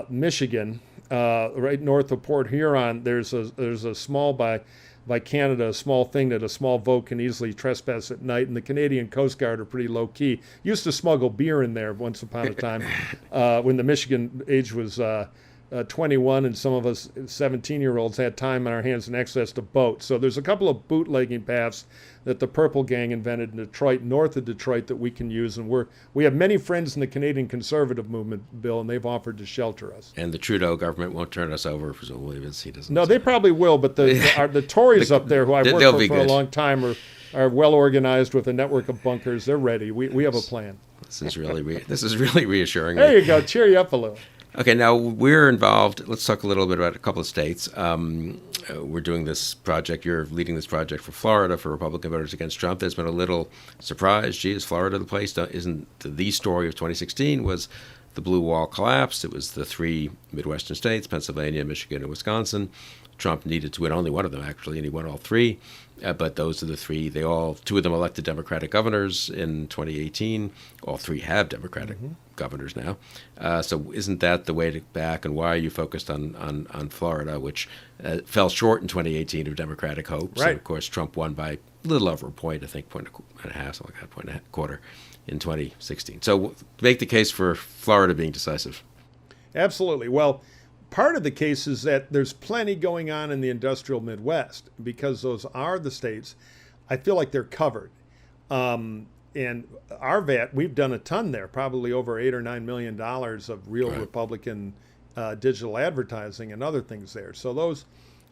Michigan, right north of Port Huron. There's a small by Canada, a small thing that a small boat can easily trespass at night, and the Canadian Coast Guard are pretty low-key. Used to smuggle beer in there once upon a time when the Michigan age was 21, and some of us 17-year-olds had time on our hands and access to boats. So there's a couple of bootlegging paths that the Purple Gang invented in Detroit, north of Detroit, that we can use. And we have many friends in the Canadian conservative movement, Bill, and they've offered to shelter us. And the Trudeau government won't turn us over, presumably, because he doesn't. No, they probably will, but the Tories up there, who I've worked for a long time, are well organized with a network of bunkers. They're ready. We have a plan. This is really reassuring. There you go. Cheer you up a little. Okay, now we're involved. Let's talk a little bit about a couple of states. We're doing this project. You're leading this project for Florida for Republican voters against Trump. There's been a little surprise. Gee, is Florida the place? Isn't the story of 2016 was the blue wall collapsed. It was the three Midwestern states, Pennsylvania, Michigan, and Wisconsin. Trump needed to win only one of them, actually, and he won all three. But those are the three. Two of them elected Democratic governors in 2018. All three have Democratic governors now. So isn't that the way to back? And why are you focused on Florida, which fell short in 2018 of Democratic hopes? Right. And of course, Trump won by a little over a point, I think, point and a half, something like that, point and a quarter in 2016. So make the case for Florida being decisive. Absolutely. Well, part of the case is that there's plenty going on in the industrial Midwest because those are the states. I feel like they're covered. And RVAT, we've done a ton there, probably over $8 or $9 million of real Republican digital advertising and other things there. So those,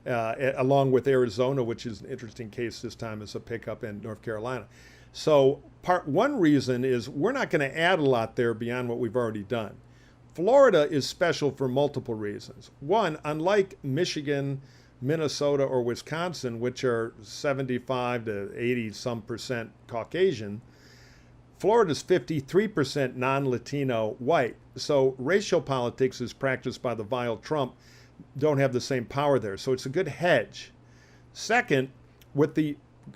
along with Arizona, which is an interesting case this time, is a pickup in North Carolina. So one reason is we're not going to add a lot there beyond what we've already done. Florida is special for multiple reasons. One, unlike Michigan, Minnesota, or Wisconsin, which are 75 to 80% Caucasian, Florida's 53% non-Latino white. So racial politics is practiced by the vile Trump, don't have the same power there. So it's a good hedge. Second, with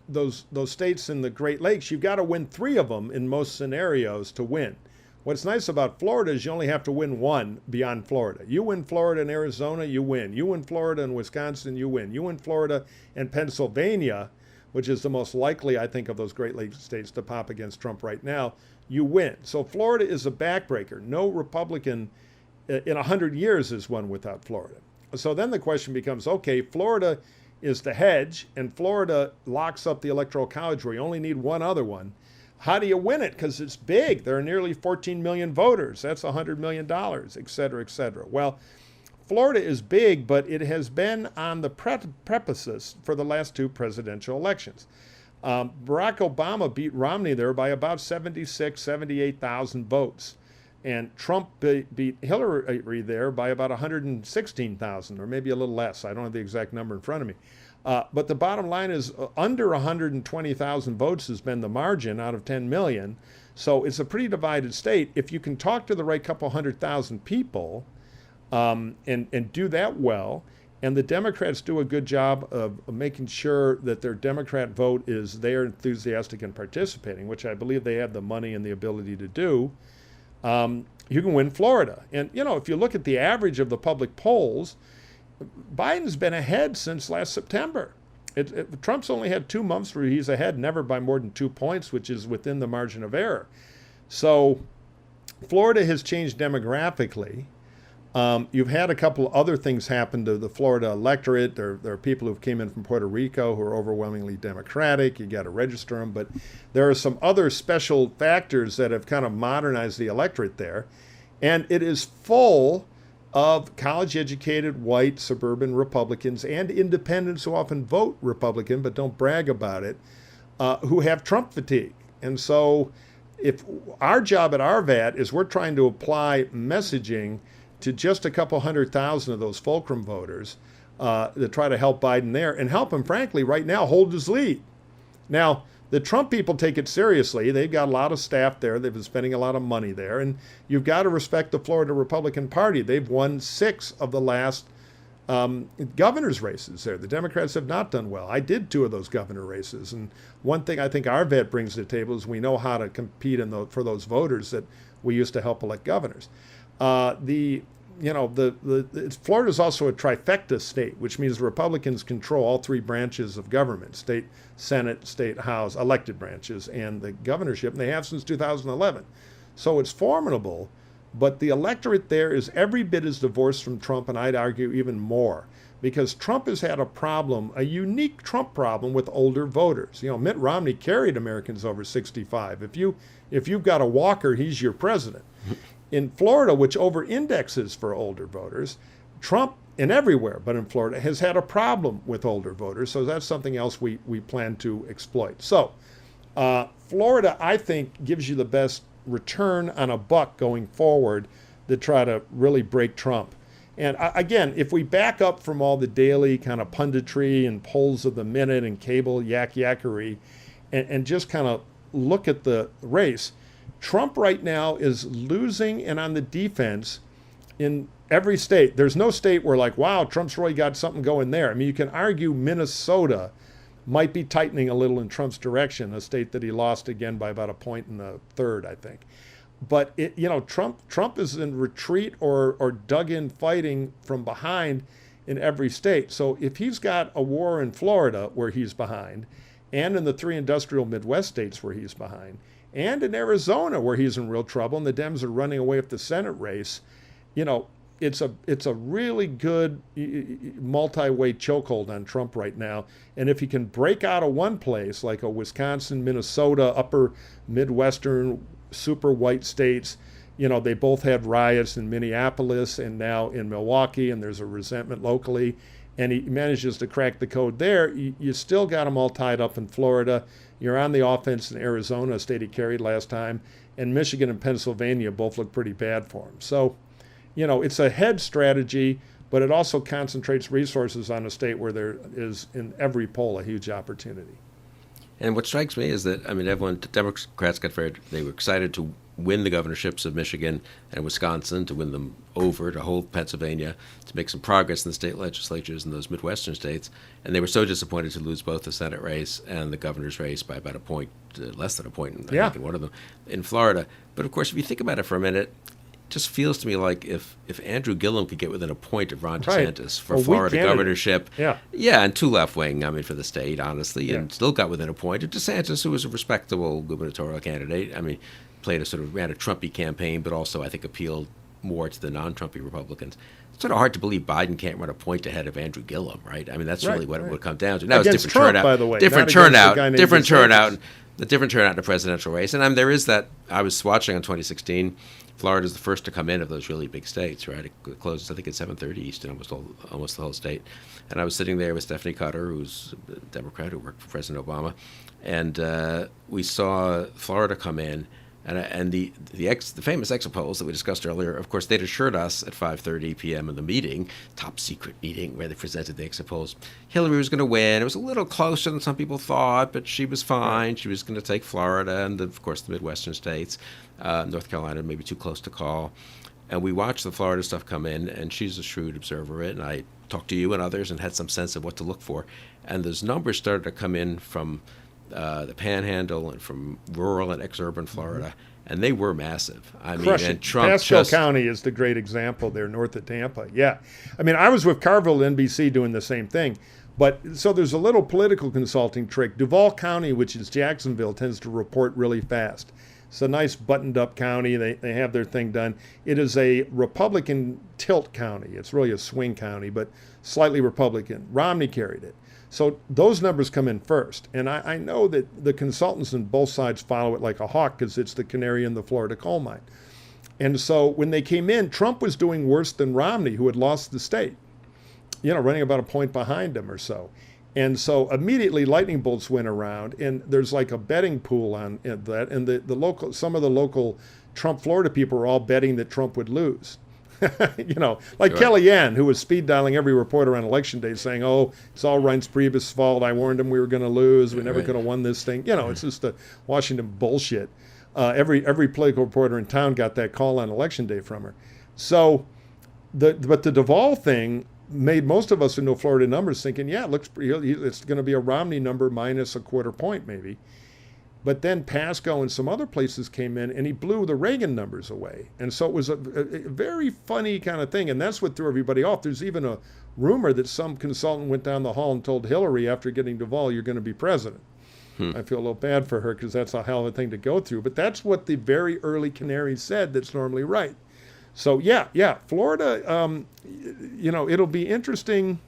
those states in the Great Lakes, you've got to win 3 of them in most scenarios to win. What's nice about Florida is you only have to win 1 beyond Florida. You win Florida and Arizona, you win. You win Florida and Wisconsin, you win. You win Florida and Pennsylvania, which is the most likely, I think, of those Great Lakes states to pop against Trump right now, you win. So Florida is a backbreaker. No Republican in 100 years has won without Florida. So then the question becomes, okay, Florida is the hedge, and Florida locks up the Electoral College where you only need one other one. How do you win it? Because it's big. There are nearly 14 million voters. That's $100 million, et cetera, et cetera. Well, Florida is big, but it has been on the precipice for the last two presidential elections. Barack Obama beat Romney there by about 78,000 votes. And Trump beat Hillary there by about 116,000, or maybe a little less. I don't have the exact number in front of me. But the bottom line is under 120,000 votes has been the margin out of 10 million. So it's a pretty divided state. If you can talk to the right couple 100,000 people and do that well, and the Democrats do a good job of making sure that their Democrat vote is there, enthusiastic and participating, which I believe they have the money and the ability to do, you can win Florida. And, if you look at the average of the public polls, Biden's been ahead since last September. Trump's only had 2 months where he's ahead, never by more than 2 points, which is within the margin of error. So Florida has changed demographically. You've had a couple other things happen to the Florida electorate. There are people who came in from Puerto Rico who are overwhelmingly Democratic. You got to register them. But there are some other special factors that have kind of modernized the electorate there. And it is full of college-educated white suburban Republicans and independents who often vote Republican but don't brag about it, who have Trump fatigue. And so if our job at RVAT is we're trying to apply messaging to just a couple 100,000 of those fulcrum voters to try to help Biden there and help him, frankly, right now hold his lead. Now, the Trump people take it seriously. They've got a lot of staff there. They've been spending a lot of money there. And you've got to respect the Florida Republican Party. They've won 6 of the last governor's races there. The Democrats have not done well. I did 2 of those governor races. And one thing I think our vet brings to the table is we know how to compete for those voters that we used to help elect governors. Florida's also a trifecta state, which means the Republicans control all 3 branches of government, state Senate, state House, elected branches, and the governorship, and they have since 2011. So it's formidable, but the electorate there is every bit as divorced from Trump, and I'd argue even more, because Trump has had a problem, a unique Trump problem with older voters. Mitt Romney carried Americans over 65. If you've got a walker, he's your president. In Florida, which over-indexes for older voters, Trump, and everywhere but in Florida, has had a problem with older voters. So that's something else we plan to exploit. So Florida, I think, gives you the best return on a buck going forward to try to really break Trump. And again, if we back up from all the daily kind of punditry and polls of the minute and cable yakkery and just kind of look at the race, Trump right now is losing and on the defense in every state. There's no state where wow, Trump's really got something going there. I mean, you can argue Minnesota might be tightening a little in Trump's direction, a state that he lost again by about a point in the third, I think. But Trump is in retreat or dug in fighting from behind in every state. So if he's got a war in Florida where he's behind, and in the 3 industrial Midwest states where he's behind, and in Arizona where he's in real trouble and the Dems are running away with the Senate race, it's a really good multi-way chokehold on Trump right now. And if he can break out of one place like a Wisconsin, Minnesota, upper Midwestern, super white states, they both had riots in Minneapolis and now in Milwaukee, and there's a resentment locally, and he manages to crack the code there, you still got them all tied up in Florida. You're on the offense in Arizona, a state he carried last time, and Michigan and Pennsylvania both look pretty bad for him. So, it's a head strategy, but it also concentrates resources on a state where there is, in every poll, a huge opportunity. And what strikes me is that, Democrats they were excited to win the governorships of Michigan and Wisconsin, to win them over, to hold Pennsylvania, to make some progress in the state legislatures in those Midwestern states. And they were so disappointed to lose both the Senate race and the governor's race by about a point, less than a point, I think, in one of them, in Florida. But of course, if you think about it for a minute, it just feels to me like if Andrew Gillum could get within a point of Ron DeSantis for Florida governorship, and 2 left-wing, for the state, honestly, and still got within a point of DeSantis, who was a respectable gubernatorial candidate, played ran a Trumpy campaign, but also, I think, appealed more to the non-Trumpy Republicans. It's sort of hard to believe Biden can't run a point ahead of Andrew Gillum, right? I mean, that's really what it would come down to. Now against it's different Trump, turnout, by the way, different not against the turnout, guy named different DeSantis. turnout, the different turnout in the presidential race. And there is that. I was watching on 2016. Florida's the first to come in of those really big states, right? It closes, I think, at 7:30 Eastern, almost the whole state. And I was sitting there with Stephanie Cutter, who's a Democrat who worked for President Obama, and we saw Florida come in. And the famous exit polls that we discussed earlier, of course, they'd assured us at 5:30 p.m. in the meeting, top secret meeting where they presented the exit polls, Hillary was going to win. It was a little closer than some people thought, but she was fine. She was going to take Florida and, of course, the Midwestern states. North Carolina maybe too close to call. And we watched the Florida stuff come in, and she's a shrewd observer of it. And I talked to you and others and had some sense of what to look for. And those numbers started to come in from the Panhandle and from rural and exurban Florida, and they were massive. I mean, and Trump Pasco County is the great example there, north of Tampa. Yeah, I mean, I was with Carville at NBC doing the same thing. But so there's a little political consulting trick. Duval County, which is Jacksonville, tends to report really fast. It's a nice buttoned-up county. They have their thing done. It is a Republican tilt county. It's really a swing county, but slightly Republican. Romney carried it. So those numbers come in first. And I know that the consultants on both sides follow it like a hawk because it's the canary in the Florida coal mine. And so when they came in, Trump was doing worse than Romney, who had lost the state, running about a point behind him or so. And so immediately lightning bolts went around, and there's like a betting pool on that. And some of the local Trump Florida people were all betting that Trump would lose. Like Sure. Kellyanne, who was speed dialing every reporter on election day saying, oh, it's all Reince Priebus' fault. I warned him we were going to lose. We never Right. could have won this thing. It's just the Washington bullshit. Every political reporter in town got that call on election day from her. So, but the Duval thing made most of us who know Florida numbers thinking, yeah, it's going to be a Romney number minus a quarter point maybe. But then Pasco and some other places came in, and he blew the Reagan numbers away. And so it was a very funny kind of thing, and that's what threw everybody off. There's even a rumor that some consultant went down the hall and told Hillary after getting Duval, you're going to be president. I feel a little bad for her because that's a hell of a thing to go through. But that's what the very early canaries said that's normally right. So, yeah, Florida, it'll be interesting.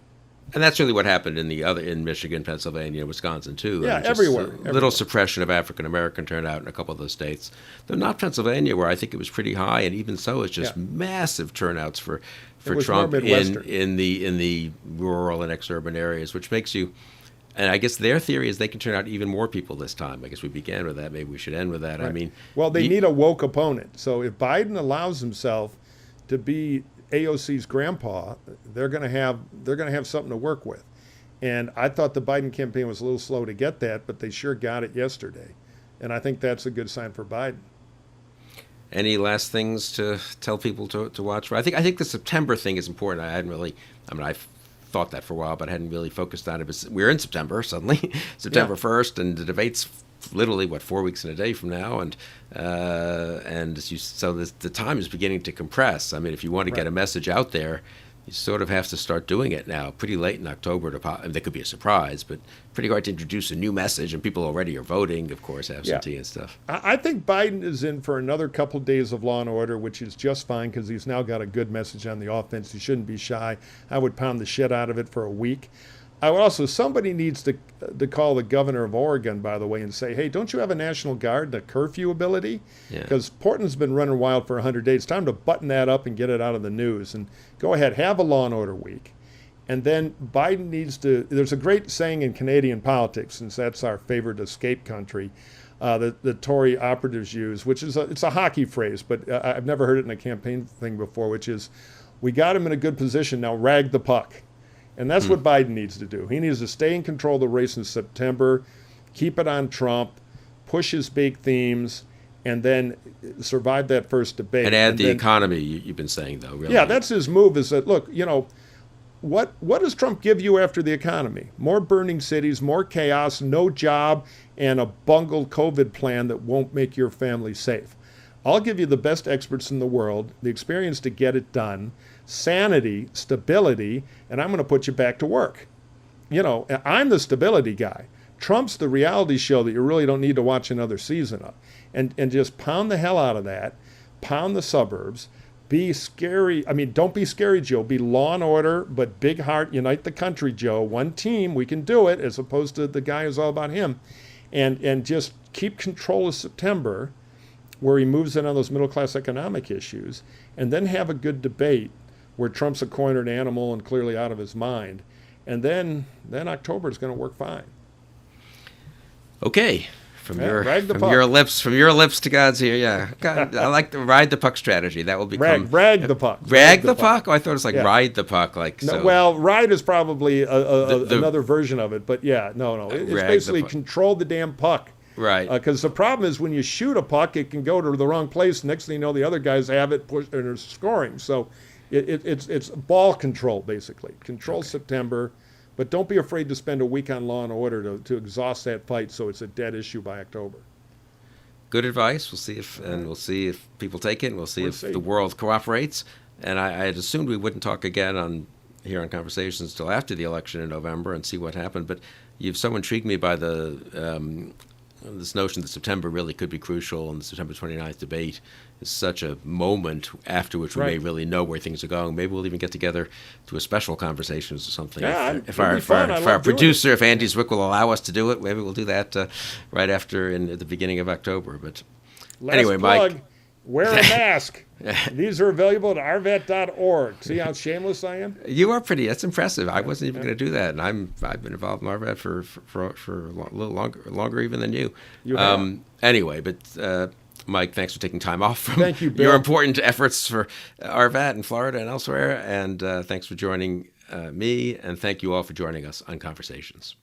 And that's really what happened in Michigan, Pennsylvania, Wisconsin too. Yeah, I mean, just everywhere. a little suppression of African American turnout in a couple of those states. Though not Pennsylvania, where I think it was pretty high, and even so, it's just massive turnouts for was Trump more Midwestern. in the rural and exurban areas, which makes you. And I guess their theory is they can turn out even more people this time. I guess we began with that. Maybe we should end with that. Right. I mean, well, they need a woke opponent. So if Biden allows himself to be AOC's grandpa, they're going to have something to work with. And I thought the Biden campaign was a little slow to get that, but they sure got it yesterday. And I think that's a good sign for Biden. Any last things to tell people to watch for? I think the September thing is important. I've thought that for a while, but I hadn't really focused on it. But we're in September suddenly, September 1st, and the debate's literally 4 weeks and a day from now, so the time is beginning to compress. I mean, if you want to get a message out there, you sort of have to start doing it now. Pretty late in October there could be a surprise, but pretty hard to introduce a new message, and people already are voting, of course, absentee and stuff. I think Biden is in for another couple of days of law and order, which is just fine because he's now got a good message on the offense. He shouldn't be shy. I would pound the shit out of it for a week. I would also, somebody needs to call the governor of Oregon, by the way, and say, hey, don't you have a National Guard, the curfew ability? Because Portland's been running wild for 100 days. It's time to button that up and get it out of the news. And go ahead, have a law and order week. And then Biden needs to, there's a great saying in Canadian politics, since that's our favorite escape country, the Tory operatives use, which is it's a hockey phrase, but I've never heard it in a campaign thing before, which is, we got him in a good position, now rag the puck. And that's what Biden needs to do. He needs to stay in control of the race in September, keep it on Trump, push his big themes, and then survive that first debate. And add the economy, you've been saying, though, really. Yeah, that's his move, is that, look, what does Trump give you after the economy? More burning cities, more chaos, no job, and a bungled COVID plan that won't make your family safe. I'll give you the best experts in the world, the experience to get it done, sanity, stability, and I'm going to put you back to work. I'm the stability guy. Trump's the reality show that you really don't need to watch another season of. And just pound the hell out of that, pound the suburbs, be scary. I mean, don't be scary, Joe. Be law and order, but big heart, unite the country, Joe. One team, we can do it, as opposed to the guy who's all about him. And just keep control of September, where he moves in on those middle-class economic issues, and then have a good debate where Trump's a cornered animal and clearly out of his mind. And then October is going to work fine. Okay. From your lips to God's ear, yeah. God, I like the ride the puck strategy. That will become brag the puck. Brag the puck. Oh, I thought it was like ride the puck. Like no, so. Well, ride is probably another version of it, but yeah, no. It's basically control the damn puck. Right. Because the problem is when you shoot a puck, it can go to the wrong place. Next thing you know, the other guys have it, push, and they're scoring. So it's ball control, basically. Control September. But don't be afraid to spend a week on law and order to exhaust that fight so it's a dead issue by October. Good advice. We'll see if people take it, and we'll see if the world cooperates. And I had assumed we wouldn't talk again here on Conversations till after the election in November and see what happened. But you've so intrigued me by this notion that September really could be crucial, and the September 29th debate is such a moment after which we may really know where things are going. Maybe we'll even get together to a special Conversations or something. Yeah, if our producer, if Andy Zwick will allow us to do it, maybe we'll do that right after at the beginning of October. But anyway, plug, Mike. Wear a mask. These are available at arvet.org. See how shameless I am? You are pretty. That's impressive. I wasn't even going to do that, and I've been involved in Arvet for a little longer even than you. Anyway, but Mike, thanks for taking time off from Thank you, Bill. your important efforts for Arvet in Florida and elsewhere, and thanks for joining me, and thank you all for joining us on Conversations.